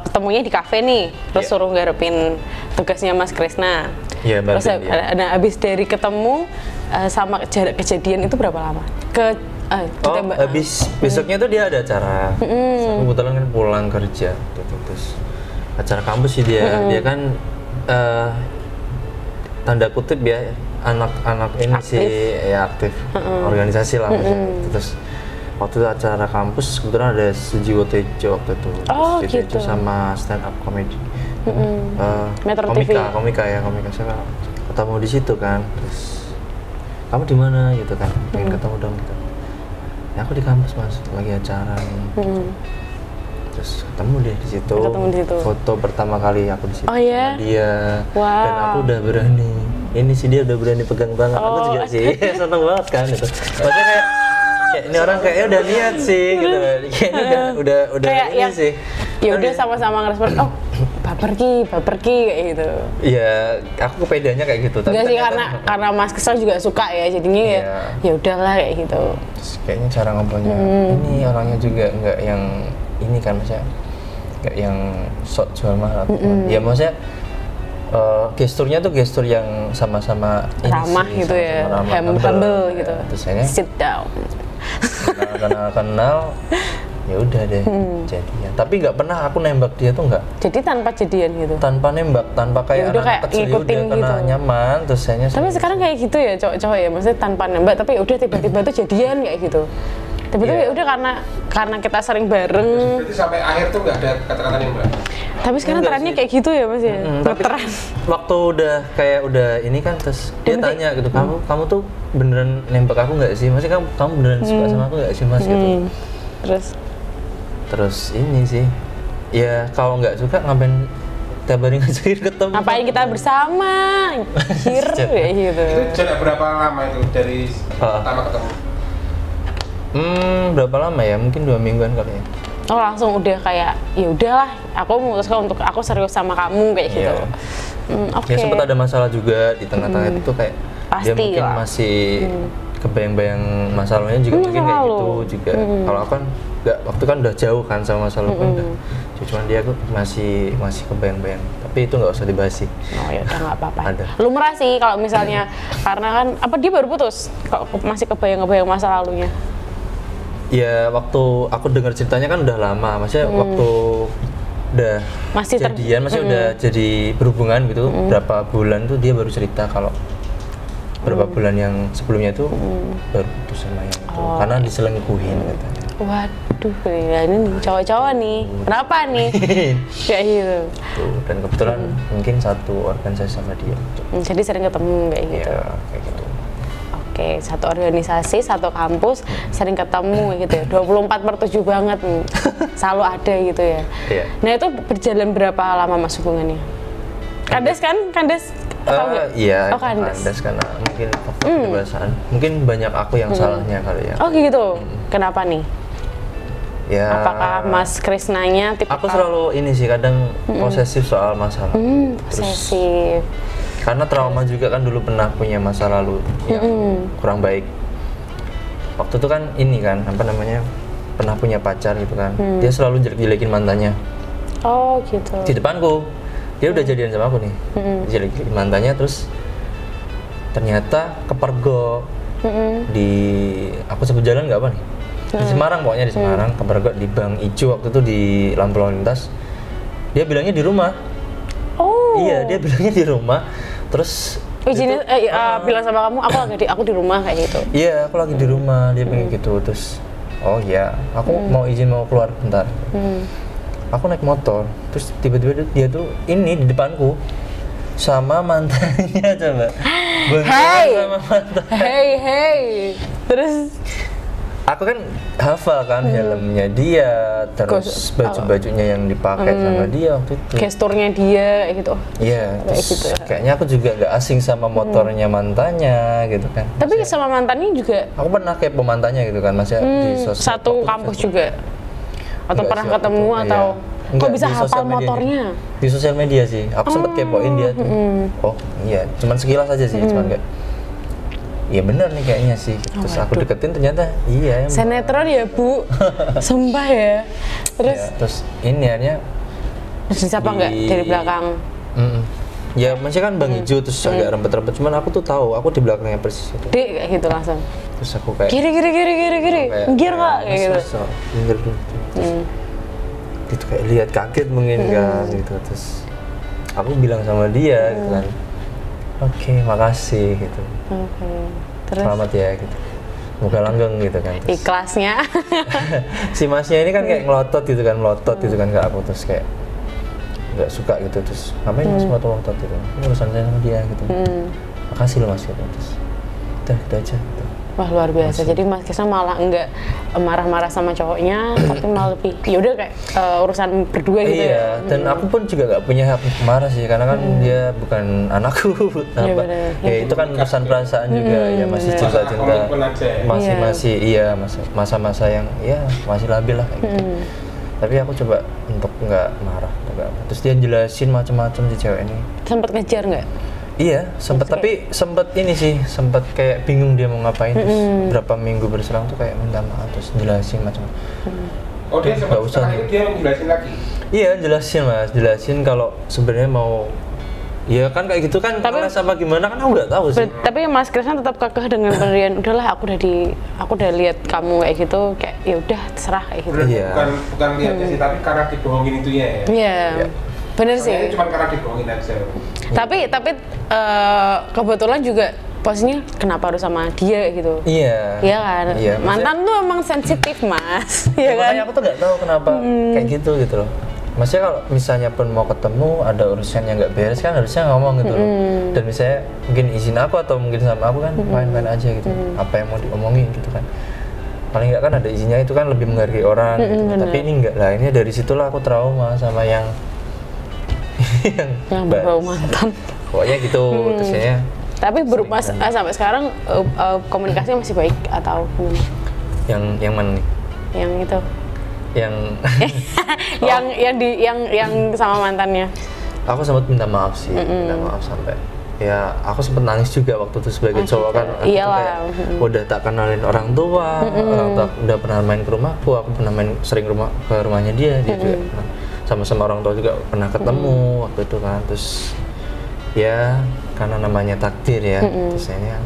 ketemunya di kafe nih, terus suruh garapin tugasnya Mas Krisna. Iya, terus habis dari ketemu sama jarak kejadian itu berapa lama? Habis besoknya tuh dia ada acara. Kebetulan kan pulang kerja gitu, terus acara kampus sih dia kan tanda kutip ya anak-anak ini aktif. Sih ya aktif organisasi lah terus waktu itu acara kampus kebetulan ada Sujiwo Tejo waktu itu. Gitu. Sama stand up comedy. Komika saya ketemu di situ kan, terus kamu di mana gitu kan, pengen ketemu dong gitu. Ya aku di kampus Mas, lagi acara nih. Terus ketemu deh di situ. Foto pertama kali aku di situ sama dia. Wow. Dan aku udah berani. Ini sih dia udah berani pegang tangan. Aku juga sih seneng banget kan itu. Maksudnya kayak ini orang kayaknya udah niat sih gitu. Kayaknya udah kayak ini sih. Ya udah sama-sama ngerespon. Baper ki kayak gitu. Iya, aku kepedeannya kayak gitu. Enggak sih, karena Mas Kesal juga suka ya, jadinya ya udahlah kayak gitu. Terus kayaknya cara ngobrolnya ini orangnya juga nggak yang ini kan, maksudnya nggak yang sok jual mahal. Ya maksudnya gesturnya tuh gestur yang sama-sama ramah sih, gitu ya, humble gitu. Terus akhirnya sit down. kenal ya udah deh jadian. Tapi nggak pernah aku nembak dia tuh nggak. Jadi tanpa jadian gitu. Tanpa nembak, tanpa kayak anak kecil udah karena gitu. Nyaman terus saya. Tapi sekarang kayak gitu ya cowok-cowok ya, maksudnya tanpa nembak tapi udah tiba-tiba tuh jadian kayak gitu. Tiba-tiba ya udah karena kita sering bareng. Berarti sampai akhir tuh nggak ada kata-kata nembak. Tapi sekarang trennya kayak gitu ya Mas ya. Ngetren. Waktu udah ini kan terus dia tanya gitu, kamu tuh beneran nembak aku nggak sih? Maksudnya kamu beneran suka sama aku nggak sih Mas gitu. Terus ini sih, ya kalau nggak suka ngapain tiap hari ngajakin ketemu? Ngapain kita bersama, kayak gitu. Itu jarak berapa lama itu dari pertama ketemu? Berapa lama ya? Mungkin 2 mingguan kali ya. Oh langsung udah kayak ya udahlah, aku memutuskan untuk aku serius sama kamu kayak gitu. Ya sempat ada masalah juga di tengah-tengah itu kayak pasti dia mungkin lah. masih kebayang-bayang masalahnya juga mungkin kayak gitu juga. Kalau aku kan waktu kan udah jauh kan sama masalah kan udah cuman dia tuh masih kebayang-bayang, tapi itu nggak usah dibahas sih. Oh ya udah nggak apa-apa. Ada. Lumrah sih kalau misalnya karena kan apa dia baru putus, kok masih kebayang-kebayang masa lalunya. Ya waktu aku dengar ceritanya kan udah lama, maksudnya waktu udah Masih jadian, udah jadi berhubungan gitu, berapa bulan tuh dia baru cerita kalau berapa bulan yang sebelumnya itu baru putus sama yang itu, karena diselingkuhin katanya. Waduh, ya ini nih, cowok-cowok nih, kenapa nih? Kayak gitu. Tuh, dan kebetulan mungkin satu organisasi sama dia. Jadi sering ketemu kayak gitu. Ya kayak gitu. Oke, satu organisasi, satu kampus, sering ketemu gitu ya. 24/7 banget nih. Selalu ada gitu ya. Iya. Nah, itu berjalan berapa lama Mas hubungannya? Kandes kan? Kandes? Tahu nggak? Iya, Oh, kandes. kandas karena mungkin faktor kedewasaan. Mungkin banyak aku yang salahnya kali ya. Oh gitu. Kenapa nih? Ya. Apakah Mas Krisnanya tipe Aku selalu ini sih kadang posesif soal masalah. posesif? Karena trauma juga kan dulu pernah punya masa lalu yang kurang baik. Waktu itu kan ini kan apa namanya pernah punya pacar gitu kan. Dia selalu jelek-jelekin mantannya Oh gitu. di depanku. Dia udah jadian sama aku nih. Jelek-jelekin mantannya terus ternyata kepergok di aku sebut jalan nggak apa nih? Di Semarang pokoknya, di Semarang kepergok di Bang Ijo waktu itu di lampu lalu lintas. Dia bilangnya di rumah. Oh. Iya, dia bilangnya di rumah. Terus Izinin bilang sama kamu, aku di rumah kayak gitu. iya, aku lagi di rumah, dia pengen gitu. Terus oh iya, aku mau izin mau keluar bentar. Aku naik motor, terus tiba-tiba dia tuh ini di depanku sama mantannya coba. Hey, Sama mantan. hey. Terus Aku kan hafal kan helmnya dia, terus baju-bajunya yang dipakai sama dia waktu itu. gesturnya dia kayak gitu. Iya, Kayak terus gitu. kayaknya aku juga nggak asing sama motornya mantannya gitu kan. Tapi sama mantannya juga Aku pernah kepo mantannya gitu kan, maksudnya di sosmed. satu Waktu kampus Facebook. juga. Atau Enggak pernah sih, waktu ketemu itu, atau iya. kok Enggak, bisa di hafal sosial media. motornya? Di sosial media sih, aku sempet kepoin dia tuh. Oh iya, cuman sekilas aja sih, cuman kayak iya bener nih kayaknya sih. Terus aku deketin ternyata iya emang. Sinetron ya Bu, sumpah ya. Terus Ya, terus ini akhirnya siapa nggak dari belakang? ya masih kan Bang Ijo terus agak rempet-rempet, cuman aku tuh tah aku di belakangnya persis itu. Dik kayak gitu langsung. Terus aku kayak Kiri, minggir nggak kayak gitu. minggir dulu. Gitu kayak lihat kaget mungkin kan gitu. Terus aku bilang sama dia gitu kan, oke makasih gitu, Oke. Terus selamat ya gitu, moga langgeng gitu kan. Terus ikhlasnya. si masnya ini kan kayak melotot gitu kan ke aku, terus kayak nggak suka gitu. Terus ngapain mas melotot gitu, ini urusan saya sama dia gitu. Makasih loh mas gitu. Terus udah gitu aja gitu. Wah luar biasa. Jadi Mas Krisna malah enggak marah-marah sama cowoknya, tapi malah lebih ya udah kayak urusan berdua gitu ya. Iya, dan aku pun juga nggak punya hak untuk marah sih, karena kan dia bukan anakku. Iya, apa? bener. Ya itu kan urusan perasaan juga, ya masih cinta-cinta, Komitmen aja ya. masih iya masa-masa yang ya masih labil lah kayak gitu. Tapi aku coba untuk nggak marah, nggak apa. Terus dia jelasin macam-macam si cewek ini. Sempet ngejar nggak? Iya, sempet sempet kayak bingung dia mau ngapain. Terus berapa minggu berselang tuh kayak minta maaf terus jelasin macam-macam. Oh dia sempat Nggak usah. setelah itu dia menjelasin lagi. Iya, jelasin kalau sebenarnya mau ya kan kayak gitu kan, Tapi- kelas apa gimana kan aku nggak tahu sih. Tapi Mas Krisna tetap kekeh dengan pendirian. Udahlah, aku udah lihat kamu kayak gitu, kayak ya udah terserah kayak gitu. Iya. Bukan lihatnya sih, tapi karena dibohongin itunya ya. Iya, bener sih. Sebenarnya cuma karena dibohongin aja. Tapi kebetulan juga posisinya kenapa harus sama dia gitu. Iya. Iya kan? Iya, Mantan tuh emang sensitif Mas. Iya kan? makanya aku tuh nggak tahu kenapa kayak gitu loh. Maksudnya kalau misalnya pun mau ketemu ada urusan yang nggak beres kan harusnya ngomong gitu loh. Dan misalnya mungkin izin aku atau mungkin sama aku kan main-main aja gitu. Apa yang mau diomongin gitu kan. Paling nggak kan ada izinnya, itu kan lebih menghargai orang gitu. Tapi ini enggak lah, ini dari situlah aku trauma sama yang Yang berbau mantan. pokoknya gitu. Terus kayaknya Tapi sampai sekarang komunikasinya masih baik atau gimana? yang mana nih? Yang itu. Yang yang sama mantannya. aku sempat minta maaf sih, minta maaf sampai ya aku sempat nangis juga waktu itu sebagai cowok kan. Aku tuh Iyalah. kayak udah tak kenalin orang tua, orang tua udah pernah main ke rumahku, aku pernah sering ke rumahnya dia juga pernah. sama-sama orang tua juga pernah ketemu waktu itu kan, terus ya karena namanya takdir ya, terus akhirnya.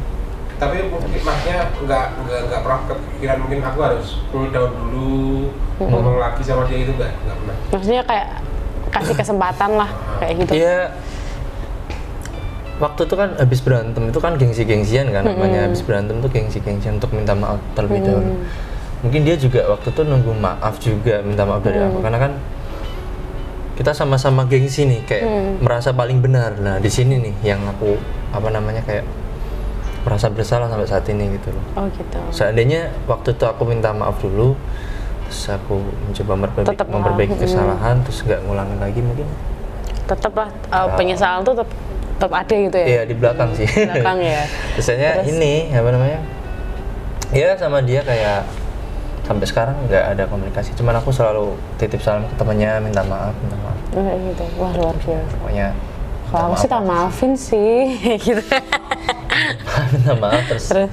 Tapi mungkin maksudnya nggak pernah kepikiran mungkin aku harus cool down dulu, ngomong lagi sama dia itu nggak pernah. Maksudnya kayak kasih kesempatan lah kayak gitu. Iya. Waktu itu kan habis berantem itu kan gengsi-gengsian kan, namanya habis berantem tuh gengsi-gengsian untuk minta maaf terlebih dahulu. Mungkin dia juga waktu itu nunggu maaf juga, minta maaf dari aku karena kan kita sama-sama gengsi nih, kayak merasa paling benar. Nah di sini nih yang aku kayak merasa bersalah sampai saat ini gitu loh. Oh gitu. Seandainya waktu itu aku minta maaf dulu, terus aku mencoba memperbaiki kesalahan, terus nggak ngulangin lagi, mungkin tetap lah penyesalan tuh tetap ada gitu ya. Iya di belakang sih. Belakang ya. Biasanya ini ya sama dia kayak sampai sekarang nggak ada komunikasi. Cuman aku selalu titip salam ke temannya, minta maaf. Gitu. Wah luar biasa. Pokoknya. Kalau aku sih tak maafin sih, gitu. Minta maaf terus.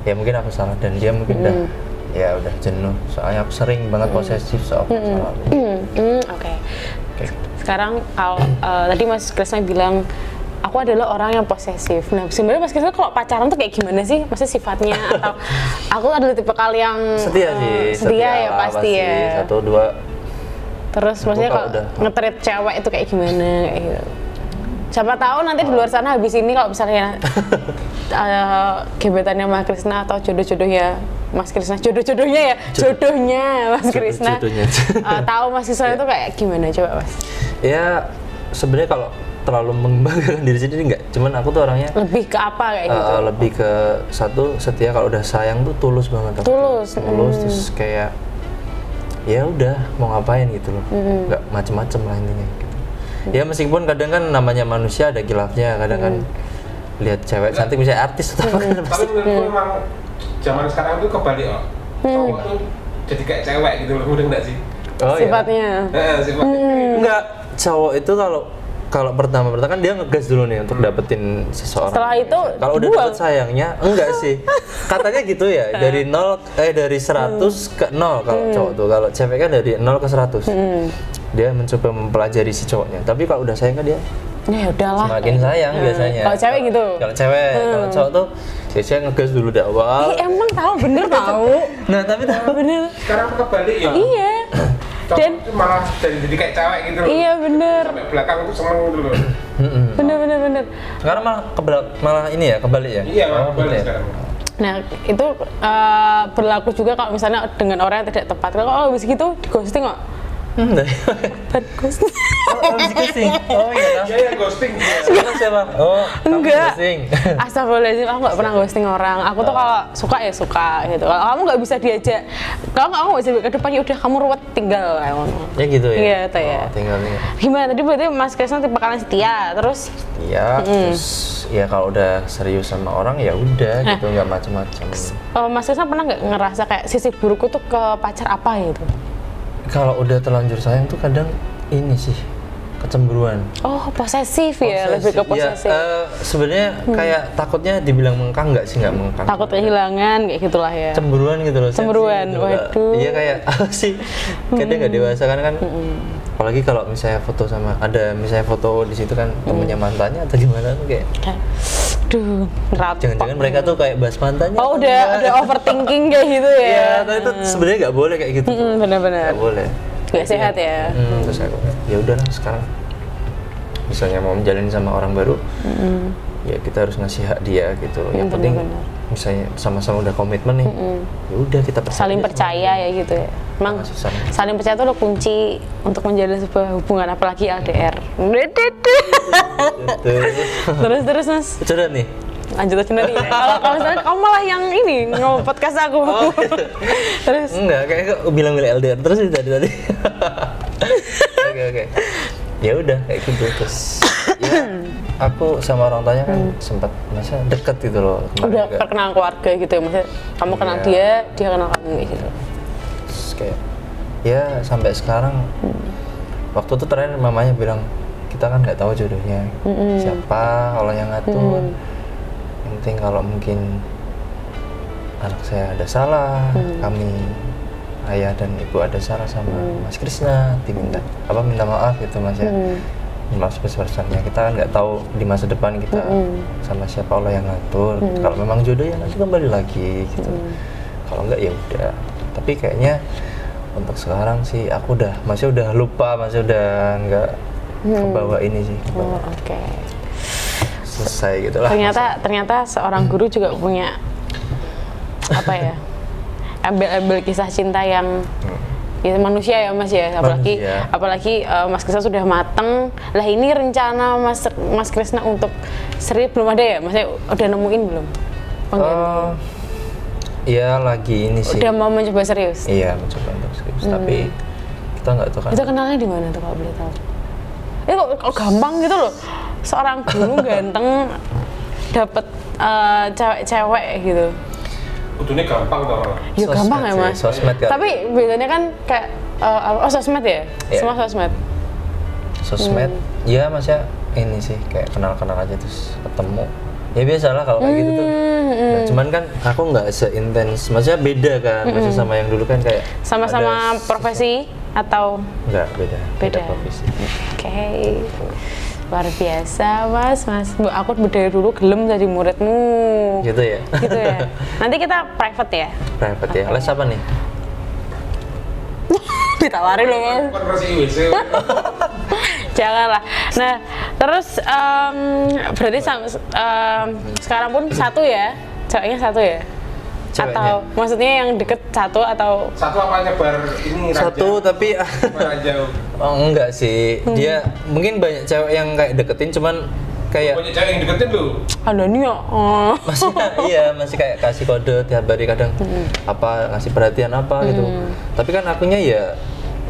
Ya mungkin aku salah dan dia mungkin udah jenuh. Soalnya aku sering banget posesif soal masalah. Oke. Sekarang kalau tadi Mas Krisna bilang aku adalah orang yang posesif. Nah sebenarnya Mas Krisna kalau pacaran tuh kayak gimana sih? Maksudnya sifatnya atau aku adalah tipe kalian setia sih. Setia ya pasti ya. 1, 2. Terus maksudnya kalau nge-treat cewek itu kayak gimana kayak gitu. Siapa tahu nanti di luar sana habis ini kalau misalnya gebetannya Mas Krisna atau jodohnya Mas Krisna, jodohnya Mas Krisna, tahu Mas Krisna itu kayak gimana coba Mas? Ya sebenarnya kalau terlalu membanggakan diri sendiri enggak, cuman aku tuh orangnya lebih ke apa kayak gitu? Lebih ke satu, setia. Kalau udah sayang tuh tulus banget. Tulus terus kayak ya udah mau ngapain gitu loh, nggak macem-macem lah intinya gitu. Ya meskipun kadang kan namanya manusia ada khilafnya, kadang kan lihat cewek cantik misalnya artis atau apa. Tapi menurutku memang zaman sekarang itu kebalik loh. Cowok tuh jadi kayak cewek gitu loh, mudah nggak sih? Sifatnya. Sifatnya. Enggak, cowok itu kalau pertama kan dia ngegas dulu nih untuk dapetin seseorang. Setelah itu kalau udah dapet sayangnya enggak sih. Katanya gitu ya, dari 100 ke 0 kalau cowok tuh. Kalau cewek kan dari 0 ke 100. Dia mencoba mempelajari si cowoknya. Tapi kalau udah sayang kan dia ya udahlah. Semakin sayang biasanya. Kalau cewek gitu. Kalau cewek, kalau cowok tuh biasanya ngegas dulu dari awal. Emang tahu bener tahu. Nah, tapi bener. Sekarang kebalik ya. Iya. Dan malah jadi kayak cewek gitu loh. Iya bener. Sampai belakang tuh seneng gitu loh. Bener. Sekarang malah ini ya kebalik ya. Iya, kebalik sekarang. Nah itu berlaku juga kalau misalnya dengan orang yang tidak tepat. Kalau habis gitu di ghosting kok. Ghosting. Ghosting. Oh iya. Iya ghosting. Sekarang siapa? Oh, enggak. Ghosting. Astagfirullahaladzim, aku nggak pernah ghosting orang. Aku tuh kalau suka ya suka gitu. Kalau kamu nggak bisa diajak, kalau kamu nggak bisa ke depannya udah kamu ruwet tinggal kayak ngono. Ya gitu ya. Iya, tuh ya. Tinggal. Gimana tadi berarti Mas Krisna tipe kalian setia, terus? Setia, terus ya kalau udah serius sama orang ya udah gitu, nggak macam-macam. Mas Krisna pernah nggak ngerasa kayak sisi burukku tuh ke pacar apa gitu? Kalau udah terlanjur sayang tuh kadang ini sih kecemburuan. Oh, posesif ya, lebih ke posesif. Ya, sebenarnya kayak takutnya dibilang mengkang, nggak sih, nggak mengkang. Takut kehilangan kayak gitulah ya. Cemburuan gitu loh. Cemburuan, gitu. waduh. Iya kayak apa sih? Kadang nggak dewasa kan. Apalagi kalau misalnya foto misalnya foto di situ kan temennya mantannya atau gimana tuh kayak. Duh, ngeratok. Jangan-jangan mereka tuh kayak bahas mantannya. Oh, udah overthinking kayak gitu ya. Iya, tapi itu sebenarnya nggak boleh kayak gitu. Benar-benar. Nggak boleh. Nggak sehat ya. Terus aku ya udahlah sekarang misalnya mau menjalin sama orang baru, ya kita harus ngasih hak dia gitu. Yang penting misalnya sama-sama udah komitmen nih, ya udah kita saling percaya ya gitu ya. Emang saling percaya itu udah kunci untuk menjalin sebuah hubungan, apalagi LDR. Terus Mas. Sudah nih. Lanjut aja nih. Kalau misalnya kamu malah yang ini ngomong podcast aku. Terus enggak, kayak bilang LDR terus tadi. Oke. Ya udah kayak gitu terus. Ya, aku sama orang tuanya kan sempat masa deket gitu loh. Udah perkenalan keluarga gitu ya, maksudnya kamu kenal dia kenal kamu gitu. Terus kayak ya sampai sekarang waktu itu terakhir mamanya bilang kita kan nggak tahu jodohnya siapa, Allah yang ngatur. Yang penting kalau mungkin anak saya ada salah, kami ayah dan ibu ada Sarah sama Mas Krisna minta maaf gitu Mas ya. Maaf sebesar-besarnya, kita kan nggak tahu di masa depan kita sama siapa Allah yang ngatur. Kalau memang jodoh ya nanti kembali lagi gitu. Kalau nggak ya udah. Tapi kayaknya untuk sekarang sih aku masih udah lupa, masih udah nggak kebawa ini sih. Oke. Selesai gitu lah. Ternyata seorang guru juga punya apa ya? Embel-embel kisah cinta yang ya manusia ya Mas ya, apalagi Mas Krisna sudah mateng. Lah ini rencana Mas Krisna untuk serius belum ada ya? Maksudnya udah nemuin belum? Iya lagi ini sih. Udah mau mencoba serius? Iya mencoba untuk serius, tapi kita nggak tahu kan. Itu kenalnya di mana tuh kalau boleh tahu? Kok gampang gitu loh, seorang guru ganteng dapet cewek-cewek gitu. Udah gampang tau malah. Ya gampang ya Mas. Sosmed kan. Tapi biasanya kan kayak sosmed ya? Yeah. Semua sosmed. Sosmed, ya Mas ya ini sih kayak kenal-kenal aja terus ketemu. Ya biasalah kalau kayak gitu tuh. Nah, cuman kan aku nggak seintens, maksudnya beda kan, maksudnya sama yang dulu kan kayak sama-sama profesi atau? Enggak, beda profesi. Oke. Luar biasa Mas. Aku dari dulu gelem jadi muridmu. Gitu ya? Gitu ya. Nanti kita private ya? Private ya. Les apa nih? Ditawarin loh Mas. Konversi WC. Janganlah. Nah, terus berarti sekarang pun satu ya? Ceweknya satu ya? Ceweknya. Atau maksudnya yang deket satu atau? Satu apa nyebar ini raja? Satu tapi jauh. Oh enggak sih. Dia mungkin banyak cewek yang kayak deketin cuman kayak banyak cewek yang deketin lu. Ada nih ya. masih kayak kasih kode tiap hari kadang apa ngasih perhatian apa gitu. Tapi kan akunya ya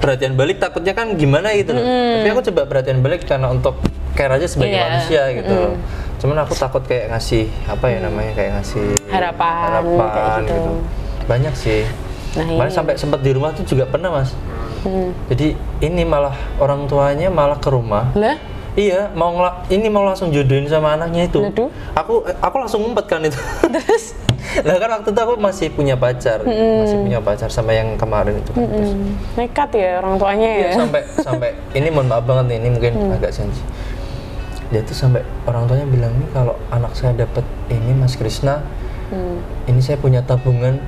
perhatian balik takutnya kan gimana gitu loh. Tapi aku coba perhatian balik karena untuk care aja sebagai manusia gitu. Cuman aku takut kayak ngasih apa ya namanya kayak ngasih harapan kayak gitu. Banyak sih. Nah, sampai sempat di rumah tuh juga pernah Mas. Jadi ini malah orang tuanya malah ke rumah. Lah? Iya, mau langsung jodohin sama anaknya itu. Aduh. Aku langsung ngumpet kan itu. Terus? Nah kan waktu itu aku masih punya pacar sama yang kemarin itu kan. Terus, nekat ya orang tuanya ya. Iya, sampai ini mohon maaf banget nih, ini mungkin agak sensi. Dia tuh sampai orang tuanya bilang nih kalau anak saya dapat ini Mas Krisna, ini saya punya tabungan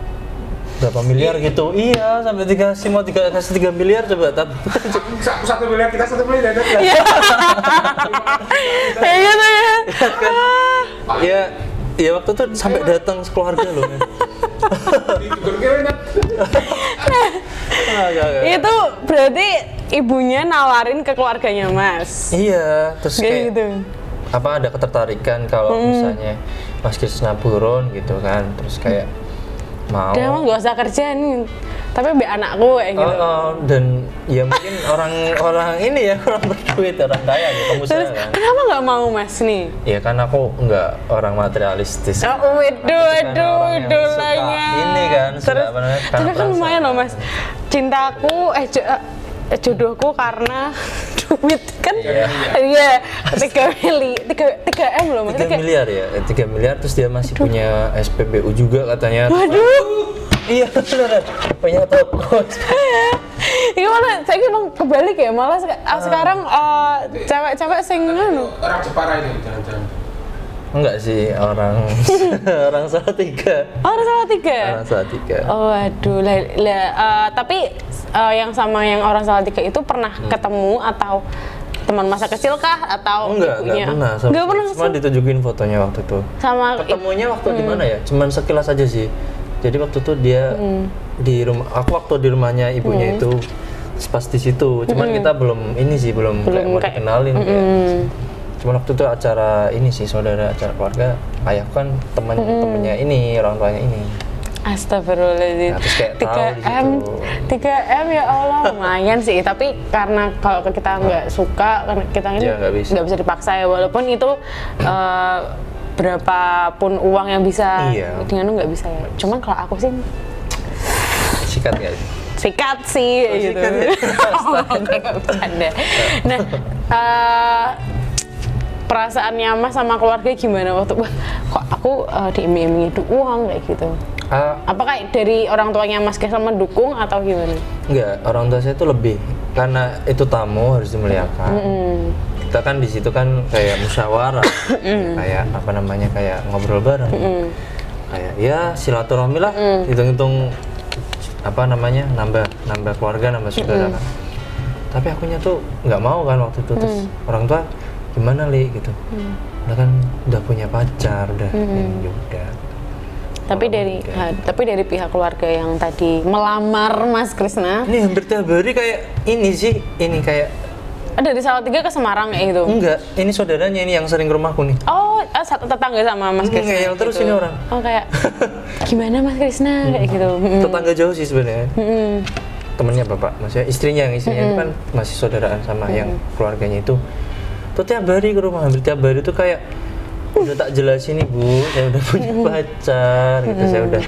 berapa miliar gitu. Iya, sampai kasih 3 miliar coba tapi 1 miliar kita 1 miliar ada. Iya. Iya tuh ya. Iya. Ya waktu itu sampai datang sekeluarga loh men. Itu berarti ibunya nawarin ke keluarganya Mas. Iya, terus kayak gitu. Apa ada ketertarikan kalau misalnya Mas Krisna buron gitu kan, terus kayak mau. Dia emang nggak usah kerja nih, tapi be anakku kayak gitu. Dan ya mungkin orang ini ya orang berduit, orang kaya gitu, pengusaha kan. Kenapa nggak mau Mas nih? Ya kan aku nggak orang materialistis. Waduh lagi. Ini kan. Terus, tapi kan lumayan loh Mas. Cintaku, jodohku karena duit kan. Iya. 3 M loh Mas. 3 miliar ya, 3 miliar terus dia masih punya SPBU juga katanya. Waduh. Iya beneran, punya toko. Iya malah, saya emang kebalik ya, malah sekarang cewek-cewek sing anu. Orang Jepara ini, jangan-jangan. Enggak sih, orang Salatiga. Orang Salatiga? Orang Salatiga. Oh waduh, tapi yang sama yang orang Salatiga itu pernah ketemu atau teman masa kecil kah atau enggak pernah. Enggak pernah. Cuma ditunjukin fotonya waktu itu. Sama ketemunya waktu di mana ya? Cuman sekilas aja sih. Jadi waktu itu dia di rumah, aku waktu di rumahnya ibunya itu pas di situ. Cuman kita belum kayak mau dikenalin kayak. Cuman waktu itu acara ini sih, acara keluarga. Ayahku kan temennya ini, orang tuanya ini. Astagfirullahaladzim. Nah, 3M ya Allah, lumayan sih. Tapi karena kalau kita nggak suka, karena kita ini nggak bisa dipaksa ya. Walaupun itu berapapun uang yang bisa dengan lu nggak bisa ya. Cuman kalau aku sih sikat nggak? Sikat sih gitu. Nggak bercanda. Nah, perasaannya Mas sama keluarga gimana waktu kok aku diiming-imingi uang kayak gitu? Apakah dari orang tuanya Mas Krisna mendukung atau gimana? Enggak, orang tua saya itu lebih karena itu tamu harus dimuliakan. Kita kan di situ kan kayak musyawarah, kayak apa namanya, kayak ngobrol bareng, kayak ya silaturahmi lah, hitung-hitung apa namanya, nambah keluarga, nambah saudara kan. Tapi akunya tuh nggak mau kan waktu itu, terus orang tua gimana Li gitu, udah kan udah punya pacar, udah ini udah. Tapi dari pihak keluarga yang tadi melamar Mas Krisna, ini hampir tiap hari kayak ini sih, ini kayak dari Salatiga ke Semarang kayak gitu? Enggak, ini saudaranya ini yang sering ke rumahku nih. Oh, satu tetangga sama Mas Krisna? Ngeyel terus gitu. ini orang. Oh kayak, gimana Mas Krisna? Kayak gitu. Tetangga jauh sih sebenarnya. Temennya bapak, maksudnya istrinya itu kan masih saudaraan sama yang keluarganya itu. Tuh tiap hari ke rumah, hampir tiap hari tuh kayak udah tak jelasin nih Bu, saya udah punya pacar gitu, saya udah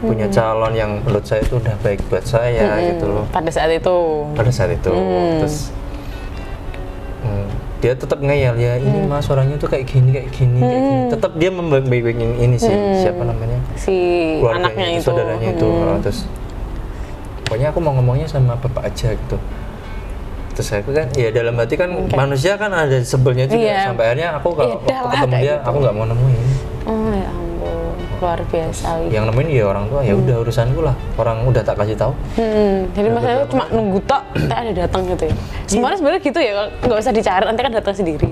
punya calon yang menurut saya itu udah baik buat saya gitu loh. Pada saat itu? Pada saat itu, terus dia tetap ngeyel ya, ini Mas orangnya tuh kayak gini, kayak gini. Tetap dia membaik-baikin ini sih, siapa namanya? Si anaknya itu. Saudaranya itu, terus pokoknya aku mau ngomongnya sama bapak aja gitu. Terus aku kan, ya dalam hati kan manusia kan ada sebelnya juga, sampai akhirnya aku kalau ketemu dia, aku nggak mau nemuin. Oh ya ampun, luar biasa. Yang nemuin ya orang tua, ya udah urusanku lah, orang udah tak kasih tahu. Jadi masalahnya cuma nunggu tok, tak ada datang gitu ya. Sebenarnya gitu ya, nggak usah dicari, nanti kan datang sendiri.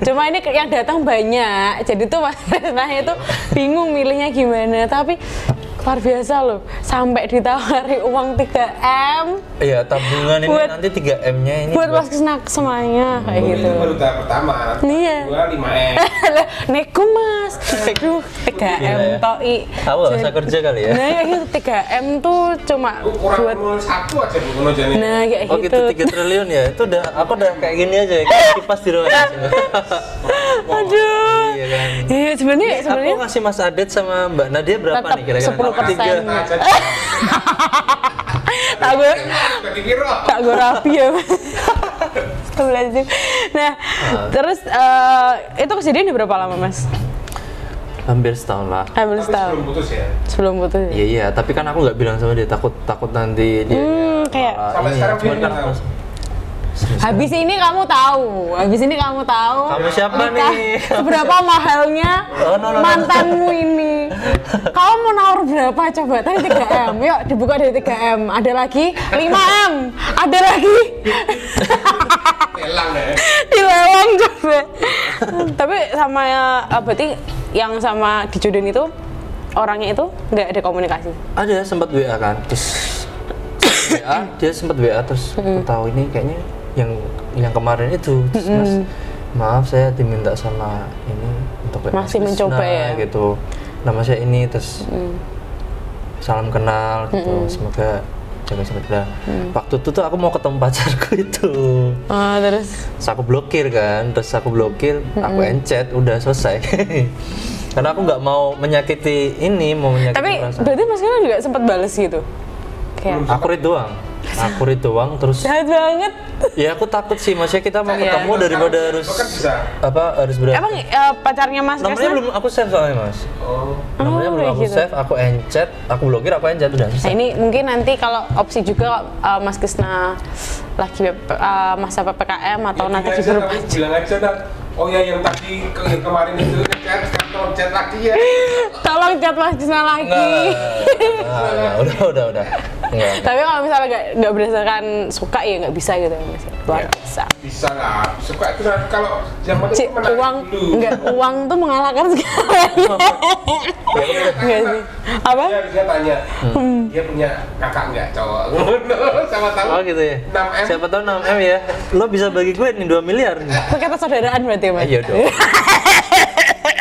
Cuma ini yang datang banyak, jadi tuh Mas Krisna itu bingung milihnya gimana, tapi luar biasa loh, sampai ditawari uang 3M. Iya, tabungan ini nanti 3M-nya ini buat Mas Krisna semuanya kayak gitu. Itu baru tahap pertama. Iya. Gua 5M. Neko Mas. Aduh, 3M toi. Tahu nggak usah kerja kali ya. Nah, kayak gitu 3M tuh cuma buat satu aja bukan aja nih. Nah, kayak gitu. Oh gitu 3 triliun ya. Itu udah aku udah kayak gini aja, kayak kipas di rumah. Aduh. Iya kan. Iya, sebenarnya aku ngasih Mas Adet sama Mbak Nadia berapa nih kira-kira? 10%. Tak gue rapi ya. Nah, terus itu kejadian berapa lama Mas? Hampir setahun lah. Hampir setahun. Sebelum putus ya? Sebelum putus. Iya, tapi kan aku nggak bilang sama dia, takut nanti dia kayak sampai sekarang dia nggak tahu. Habis ini kamu tahu. Kamu siapa nih? Seberapa mahalnya mantanmu ini? Kamu mau nawar berapa coba? Tadi 3M. Yuk dibuka dari 3M. Ada lagi 5M. Ada lagi. Lelang deh. Dilelang coba. Tapi sama berarti yang sama dijodohin itu orangnya itu nggak ada komunikasi? Ada, sempat WA kan. Terus dia sempat WA terus aku tahu ini kayaknya yang kemarin itu, terus Mas maaf saya diminta sama ini untuk masih mencoba ya gitu, nama saya ini, terus salam kenal gitu, semoga jaga sejahtera. Waktu itu tuh aku mau ketemu pacarku itu, terus aku blokir kan, aku encet, udah selesai. Karena aku nggak mau menyakiti tapi perasaan. Berarti Mas Krisna juga sempat balas gitu kayak aku read doang terus jahat banget. Ya aku takut sih, maksudnya kita mau ketemu daripada harus harus berapa? Emang pacarnya Mas Krisna? Namanya belum aku save soalnya Mas. Namanya belum aku save, aku encet, aku blokir, aku encet udah. Nah ini mungkin nanti kalau opsi juga Mas Krisna lagi masa PPKM atau ya, nanti di grup bilang aja dah. Oh ya yang tadi kemarin itu tolong chat lagi ya. Tolong chat Mas Krisna lagi. Udah. Enggak. Tapi kalau misalnya nggak berdasarkan suka ya nggak bisa gitu Mas. Luar biasa. Bisa lah. Suka itu kalau yang penting uang enggak, uang tuh mengalahkan segalanya. Enggak sih. Apa? Dia tanya. Dia punya kakak enggak cowok? Sama tahu. Oh gitu ya. 6M. Siapa tahu 6M ya. Lo bisa bagi gue nih 2 miliar nih. Kita saudaraan berarti Mas. Iya dong.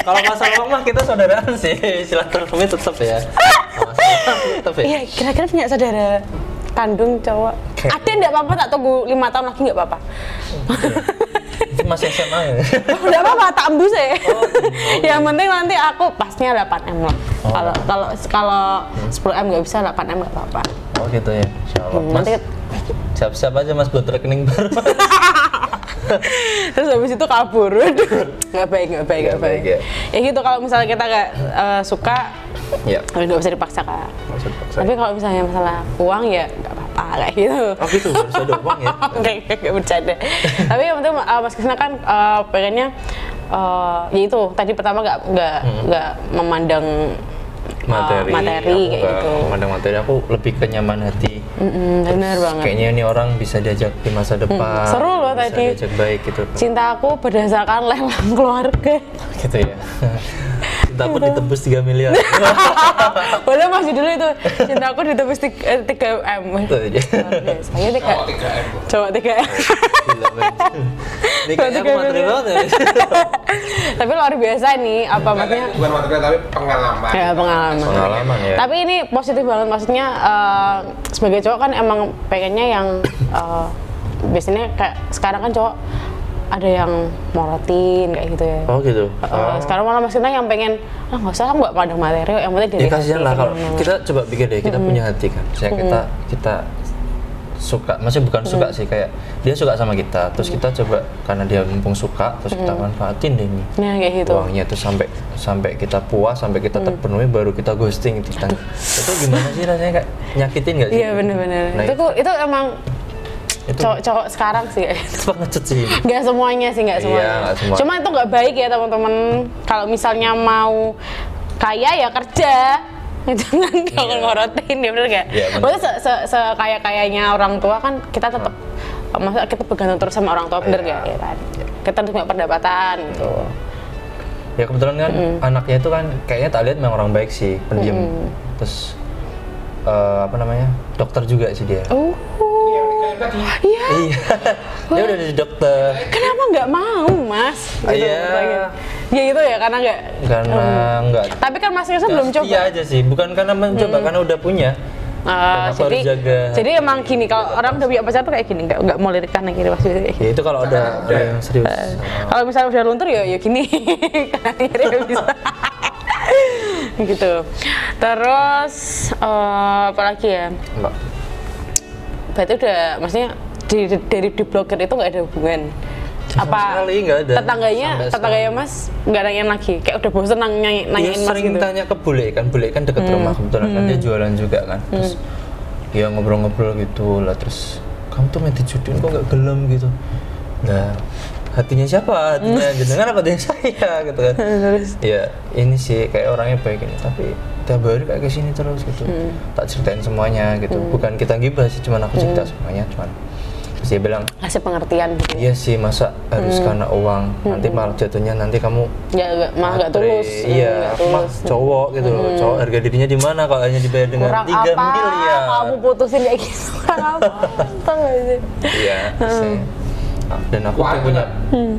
Kalau masalah uang mah kita saudaraan sih, silaturahmi tetap ya. Iya, kira-kira punya saudara kandung cowok. Ada enggak apa-apa, tak tunggu 5 tahun lagi enggak apa-apa. Itu masih SMA ya? Enggak apa-apa, tak embus ya. Yang penting nanti aku pasnya 8M lah. Kalau 10M enggak bisa, 8M enggak apa-apa. Oh gitu ya, insyaallah. Mas, siap-siap aja Mas buat rekening baru. Terus habis itu kabur. Waduh, nggak baik. Ya. Ya gitu, kalau misalnya kita nggak suka, Ya. nggak bisa dipaksa kan. Nggak usah dipaksa. Tapi kalau misalnya masalah uang ya nggak apa-apa kayak gitu. Oh gitu, harus ada uang ya? Nggak bercanda. Tapi yang penting Mas Krisna kan pengennya ya itu tadi pertama nggak memandang materi aku kayak gitu. memandang materi, aku lebih ke nyaman hati. Benar banget. Kayaknya ini orang bisa diajak di masa depan. Seru loh bisa tadi. diajak baik gitu. Cinta aku berdasarkan lelang keluarga. Gitu ya. Cinta aku ditebus 3 miliar. Boleh masih dulu itu. Cinta aku ditebus 3M. Itu aja. Saya 3M. Cowok 3M. Gila banget. Ini kayaknya aku materi banget ya. Tapi luar biasa nih, apa maksudnya? Bukan material tapi pengalaman. Ya, Pengalaman ya. Tapi ini positif banget, maksudnya sebagai cowok kan emang pengennya yang biasanya kayak sekarang kan cowok ada yang morotin kayak gitu ya. Oh gitu. Sekarang malah Mas Krisna yang pengen nggak usah, nggak pandang materi, yang penting dari Ya kasihan lah kalau kita coba pikir deh, kita punya hati kan. Misalnya kita suka, maksudnya bukan suka sih, kayak dia suka sama kita, terus kita coba karena dia mumpung suka, terus kita manfaatin deh nih. Nah kayak gitu. Uangnya tuh sampai kita puas, sampai kita terpenuhi, baru kita ghosting itu kan. Itu gimana sih rasanya, kayak nyakitin nggak sih? Iya benar-benar. Nah, itu emang itu cowok sekarang sih. pengecut sih. Nggak semuanya sih, nggak semuanya. Iya, nggak semua. Cuma itu nggak baik ya teman-teman. Kalau misalnya mau kaya ya kerja. Jangan kalau ngorotin, ya bener nggak? Iya, bener. Maksudnya sekaya-kayanya orang tua kan kita tetap, masa kita bergantung terus sama orang tua, bener nggak? Ya kan? Kita harus punya pendapatan gitu. Ya kebetulan kan anaknya itu kan kayaknya tak lihat memang orang baik sih, pendiam. Terus apa namanya, dokter juga sih dia. Oh, Kayak tadi. iya. Iya, dia udah jadi dokter. Kenapa nggak mau, Mas? Gitu, Iya. pertanyaan. Ya gitu ya, karena nggak. Karena enggak. Tapi kan Mas Krisna belum coba. Iya aja sih, bukan karena mencoba, karena udah punya. Dan aku harus jaga. Jadi emang gini, kalau orang udah punya pacar tuh kayak gini, nggak mau lirik kanan kiri pasti. Ya itu kalau ada yang serius. Kalau misalnya udah luntur ya gini, kanan kiri nggak bisa. Gitu. Terus apa lagi ya? Enggak. Berarti udah, maksudnya dari diblokir itu nggak ada hubungan. Apa sekali nggak ada. tetangganya Mas nggak nanyain lagi, kayak udah bosen nanyain Dia Mas sering gitu. tanya ke bule kan deket rumah kebetulan kan dia jualan juga kan. Terus ya ngobrol-ngobrol gitu lah, terus kamu tuh main dijudiin kok nggak gelem gitu. Nah, hatinya siapa? Hatinya jenengan apa hatinya saya gitu kan. Ya ini sih kayak orangnya baik ini, tapi tiap hari kayak kesini terus gitu. Tak ceritain semuanya gitu. Bukan kita gibah sih, cuman aku cerita semuanya, cuman terus dia bilang, Kasih pengertian gitu. iya sih, masa harus karena uang, nanti malah jatuhnya nanti kamu Ya malah nggak matre. tulus. Iya, nggak aku mah tulus. cowok gitu loh. Cowok harga dirinya di mana kalau hanya dibayar dengan Kurang 3 apa? miliar. Kamu putusin kayak gitu. Kurang apa? Tau nggak sih? Iya, sih. Dan aku tuh punya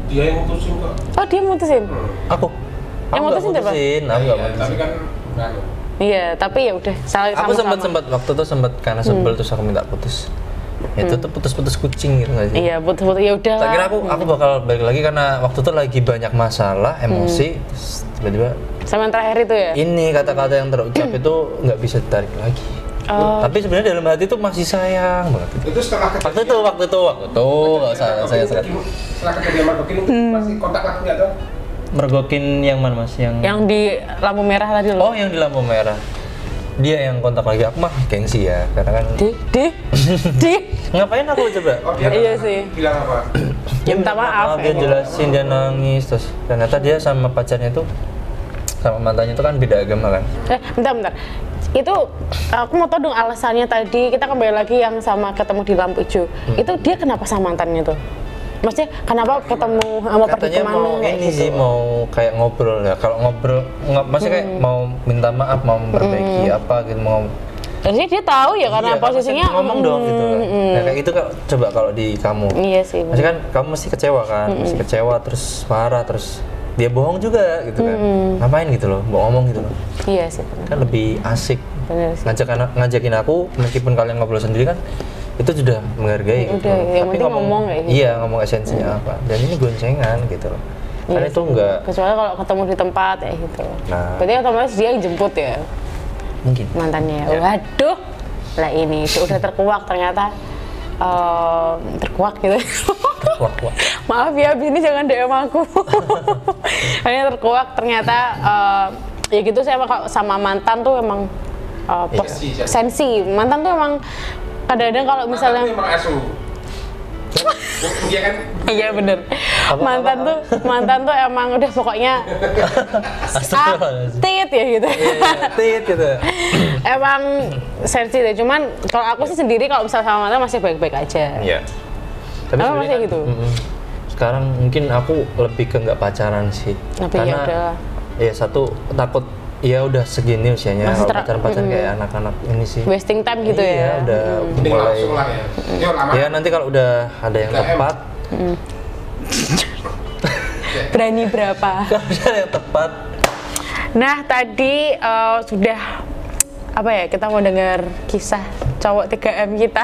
Dia yang mutusin kok. Oh dia mutusin? aku Yang nggak mutusin siapa? aku nggak Iya, mutusin. tapi kan Iya, tapi ya udah Aku sama-sama. sempat waktu itu karena sebel terus aku minta putus. Itu tuh putus-putus kucing gitu nggak sih? Iya, putus-putus ya udah. Tak kira aku bakal balik lagi karena waktu itu lagi banyak masalah, emosi, terus tiba-tiba Sama yang terakhir itu ya? ini kata-kata yang terucap itu nggak bisa ditarik lagi. Oh. Tapi sebenarnya dalam hati tuh masih sayang banget. itu setelah Waktu itu nggak usah saya sekarang. setelah kejadian Margokin masih kontak lagi nggak tuh? Mergokin yang mana mas? Yang di lampu merah tadi loh. Oh yang di lampu merah. Dia yang kontak lagi, aku mah gengsi ya, karena kan Di. ngapain aku coba? Oh, dia Iya sih. bilang apa? Ya minta maaf. Dia jelasin, dia nangis, terus ternyata dia sama pacarnya tuh, sama mantannya tuh kan beda agama kan. Bentar. Itu aku mau tahu dong alasannya tadi, kita kembali lagi yang sama ketemu di lampu hijau. Itu dia kenapa sama mantannya tuh? Maksudnya kenapa ketemu sama pergi Katanya kemana mau kayak ini gitu? sih, mau kayak ngobrol ya. Kalau ngobrol, maksudnya kayak mau minta maaf, mau memperbaiki apa gitu, mau Harusnya dia tahu ya karena iya, posisinya maksudnya ngomong dong gitu kan. Nah kayak gitu coba kalau di kamu. Iya sih. Maksudnya kan kamu mesti kecewa kan, mesti kecewa terus marah terus dia bohong juga gitu kan. Ngapain gitu loh, mau ngomong gitu loh. Iya sih. Bener. Kan lebih asik. Bener sih. Ngajakin aku meskipun kalian ngobrol sendiri kan itu sudah menghargai gitu. Udah, yang Tapi penting ngomong kayak gitu. Iya, ngomong esensinya apa. Dan ini goncengan gitu loh. Kan itu enggak Kecuali kalau ketemu di tempat ya gitu. Nah. Berarti otomatis dia yang jemput ya mungkin. mantannya. Ya. Waduh. Lah ini udah terkuak ternyata terkuak gitu. Maaf ya, ini jangan DM aku. Hanya terkuak ternyata ya gitu saya sama mantan tuh emang sensi. Mantan tuh emang kadang-kadang kalau misalnya emang asu. Iya kan? Iya bener. Mantan tuh emang udah pokoknya tit ya gitu. Tit gitu. Emang sensi deh. Cuman kalau aku sih sendiri kalau misalnya sama mantan masih baik-baik aja. Iya. Tapi Emang masih gitu. Sekarang mungkin aku lebih ke nggak pacaran sih. Tapi karena ya satu takut ya udah segini usianya kalau pacaran kayak anak-anak ini sih wasting time gitu ya. Udah mulai langsung lah ya. Ya nanti kalau udah ada yang tepat berani berapa? Kalau ada yang tepat. Nah tadi sudah apa ya, kita mau dengar kisah cowok 3M kita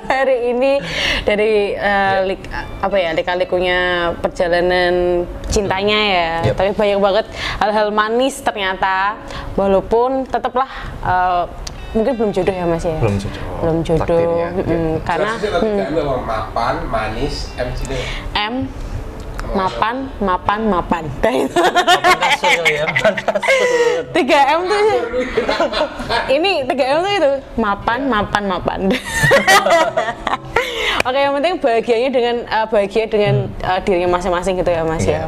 hari ini dari lika-likunya perjalanan cintanya ya. Tapi banyak banget hal-hal manis ternyata, walaupun tetaplah mungkin belum jodoh ya Mas ya. Belum jodoh. Karena mapan, manis, M sini. M mapan. Mapan kasur ya, mapan kasur. 3M tuh ini 3M tuh itu mapan. Oke, yang penting bahagia dengan dirinya masing-masing gitu ya Mas ya.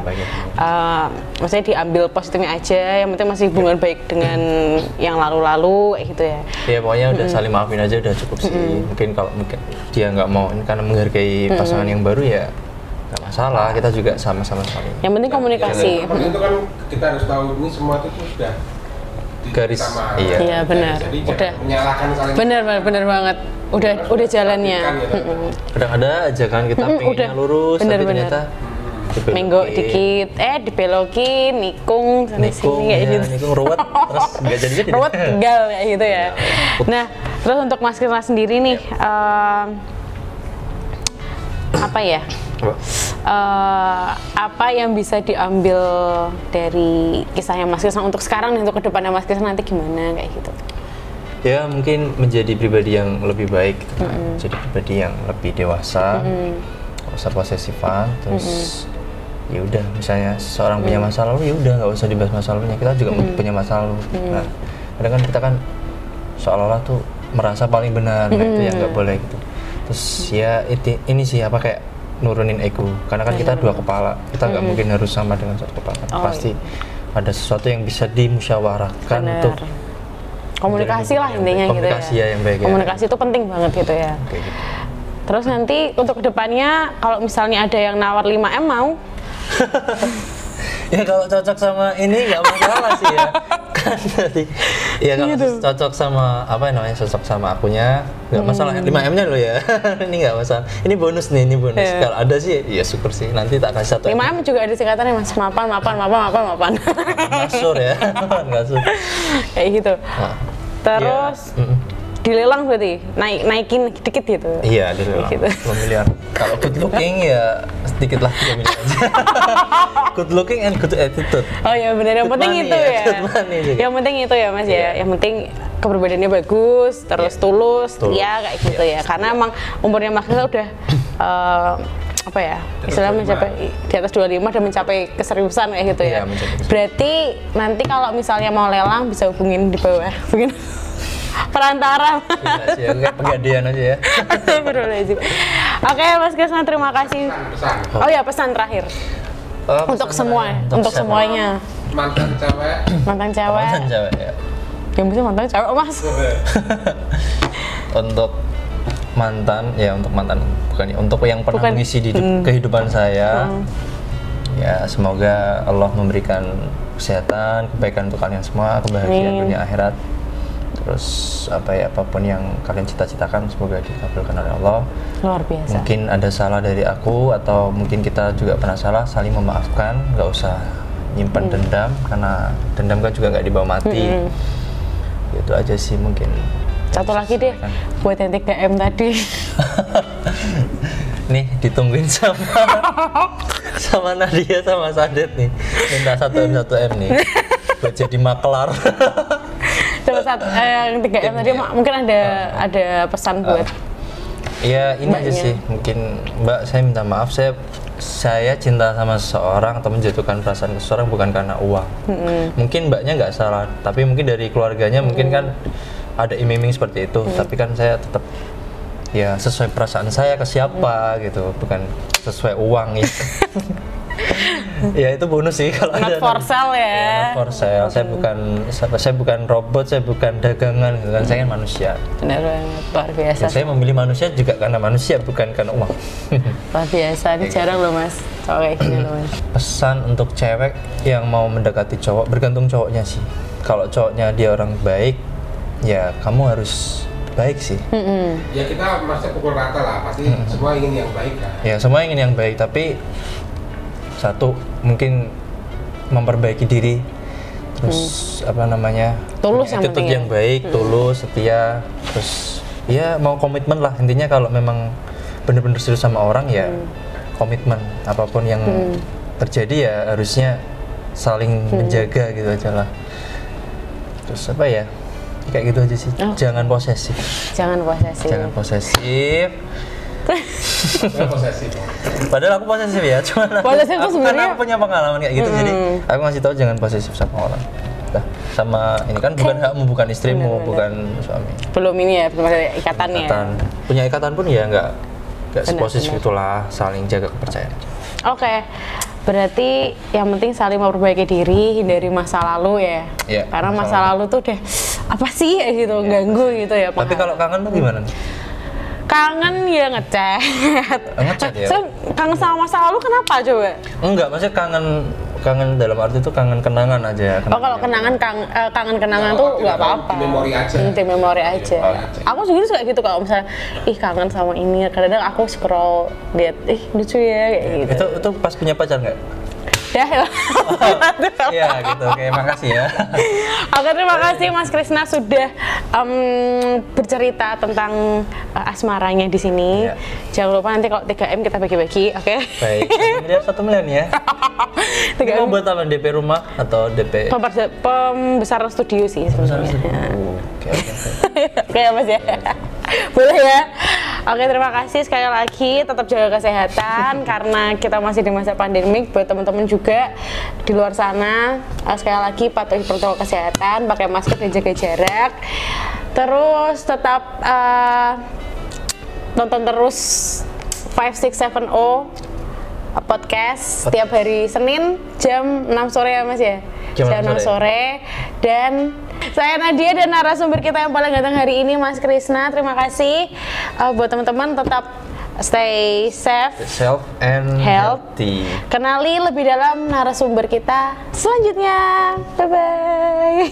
Maksudnya diambil positifnya aja, yang penting masih hubungan baik dengan yang lalu-lalu gitu ya. Ya pokoknya udah saling maafin aja udah cukup sih. Mungkin kalau dia nggak mau karena menghargai pasangan yang baru ya nggak masalah, kita juga sama-sama saling. Yang penting komunikasi. Itu kan kita harus tahu ini semua itu sudah garis. Iya benar. Jadi udah menyalahkan saling. Benar banget. Udah jalannya. Udah ada aja kan kita pengennya lurus, tapi ternyata menggok dikit, dibelokin, nikung sana sini kayak gitu. Nikung ruwet, terus nggak jadi. Ruwet tinggal kayak gitu ya. Nah, terus untuk Mas Krisna sendiri nih, apa yang bisa diambil dari kisahnya Mas Krisna untuk sekarang dan untuk kedepannya Mas Krisna nanti gimana kayak gitu? Ya mungkin menjadi pribadi yang lebih baik, gitu kan. Jadi pribadi yang lebih dewasa, nggak usah posesifan, terus ya udah misalnya seorang punya masa lalu ya udah nggak usah dibahas masa lalunya, kita juga punya masa lalu. Nah kadang kan kita kan seolah-olah tuh merasa paling benar, nah itu yang nggak boleh gitu. Terus ya ini sih apa kayak nurunin ego, karena kan kita dua kepala, kita nggak mungkin harus sama dengan satu kepala. Pasti ada sesuatu yang bisa dimusyawarahkan untuk komunikasi lah intinya gitu ya. Komunikasi ya yang baik. Komunikasi itu penting banget gitu ya. Gitu. Terus nanti untuk kedepannya kalau misalnya ada yang nawar 5M mau? Ya kalau cocok sama ini nggak masalah sih ya. Kan nanti ya kalau cocok sama cocok sama akunya nggak masalah. 5M-nya lo ya. Ini nggak masalah. Ini bonus nih, ini bonus. Kalau ada sih ya syukur sih. Nanti tak kasih 1 5M juga ada singkatannya Mas. Mapan. Kasur ya. Kasur. Kayak gitu. Terus dilelang berarti naikin dikit gitu. Iya, dilelang. Gitu. 2 miliar. Kalau good looking ya sedikit lah 3 miliar aja. Good looking and good attitude. Oh ya benar, yang penting itu ya. Yang penting itu ya Mas ya. Yang penting kepribadiannya bagus, terus tulus, ya kayak gitu ya. Karena emang umurnya Mas Krisna udah istilahnya mencapai di atas 25 dan mencapai keseriusan kayak gitu ya. Berarti nanti kalau misalnya mau lelang bisa hubungin di bawah, hubungin perantara. Kayak pegadaian aja ya. Oke Mas Krisna, terima kasih. Oh ya, pesan terakhir. Untuk semua, untuk semuanya. Mantan cewek ya. Yang bisa mantan cewek Mas. Untuk mantan bukan ya, untuk yang pernah mengisi di kehidupan saya. Ya semoga Allah memberikan kesehatan, kebaikan untuk kalian semua, kebahagiaan dunia akhirat. Terus apapun yang kalian cita-citakan semoga dikabulkan oleh Allah. Luar biasa. Mungkin ada salah dari aku atau mungkin kita juga pernah salah, saling memaafkan, nggak usah nyimpan dendam karena dendam kan juga nggak dibawa mati. Itu aja sih mungkin. Satu lagi deh buat yang 3M tadi. Nih ditungguin sama Nadia sama Sadet nih, minta 1M nih buat jadi maklar. Coba yang 3M tadi mungkin ada pesan buat Ya ini aja Mbaknya. sih, mungkin Mbak saya minta maaf, saya cinta sama seseorang atau menjatuhkan perasaan ke seseorang bukan karena uang. Mungkin Mbaknya nggak salah, tapi mungkin dari keluarganya mungkin kan ada iming-iming seperti itu, tapi kan saya tetap ya sesuai perasaan saya ke siapa gitu, bukan sesuai uang ya. Ya itu bonus sih kalau Not ada. for sale ya. Not for sale. Saya bukan robot, saya bukan dagangan gitu kan. Saya kan manusia. Benar banget, luar biasa. Ya, saya memilih manusia juga karena manusia, bukan karena uang. Luar biasa, ini jarang loh mas cowok kayak gini loh mas. Pesan untuk cewek yang mau mendekati cowok, bergantung cowoknya sih. Kalau cowoknya dia orang baik, ya kamu harus baik sih. Ya kita maksudnya pukul rata lah, pasti semua ingin yang baik kan. Ya semua ingin yang baik, tapi satu mungkin memperbaiki diri, terus apa namanya, Tulus punya yang attitude penting ya. yang baik, tulus, setia, terus ya mau komitmen lah intinya. Kalau memang benar-benar serius sama orang ya komitmen, apapun yang terjadi ya harusnya saling menjaga gitu aja lah. Terus apa ya, kayak gitu aja sih. Jangan posesif. Jangan posesif. Jangan posesif. Saya posesif. Padahal aku posesif ya, cuman Posesif tuh aku sebenarnya- karena punya pengalaman kayak gitu, jadi aku ngasih tahu jangan posesif sama orang. Nah, sama ini kan bukan hakmu, bukan istrimu, bukan suami. Belum ini ya, belum ada ikatannya. Ikatan, punya ikatan pun ya nggak seposesif benar. itulah, saling jaga kepercayaan. Oke, berarti yang penting saling memperbaiki diri, hindari masa lalu ya. Iya, Karena masa masa lalu tuh udah apa sih ya gitu, ganggu gitu ya. Tapi kalau kangen tuh gimana? kangen ya ngechat. Ngechat ya? Saya kangen sama masa lalu kenapa coba? Enggak, maksudnya kangen dalam arti itu kangen kenangan aja. Oh kalau kenangan kangen kenangan tuh nggak apa-apa. Di memori aja. Di memori aja. Aku juga suka gitu kalau misalnya ih kangen sama ini. Kadang-kadang aku scroll lihat lucu ya kayak gitu. Itu pas punya pacar nggak? Dah. Iya gitu. Oke, makasih ya. Oke, terima kasih Mas Krisna sudah bercerita tentang asmaranya di sini. Iya. Jangan lupa nanti kalau 3M kita bagi-bagi, oke? Baik. Miliar 1 miliar ya. Ini mau 3M buat apa? DP rumah atau DP? pembesaran studio sih sebenarnya. Oke. Oke ya Mas ya. Boleh ya. Oke, terima kasih sekali lagi. Tetap jaga kesehatan karena kita masih di masa pandemik. Buat teman-teman juga di luar sana, sekali lagi patuhi protokol kesehatan, pakai masker dan jaga jarak. Terus tetap nonton terus 5670 podcast setiap hari Senin jam 6 sore ya Mas ya. Jam 6 6 sore. Dan saya Nadia dan narasumber kita yang paling ganteng hari ini Mas Krisna. Terima kasih. Buat teman-teman tetap stay safe, Self and healthy. kenali lebih dalam narasumber kita selanjutnya. Bye bye.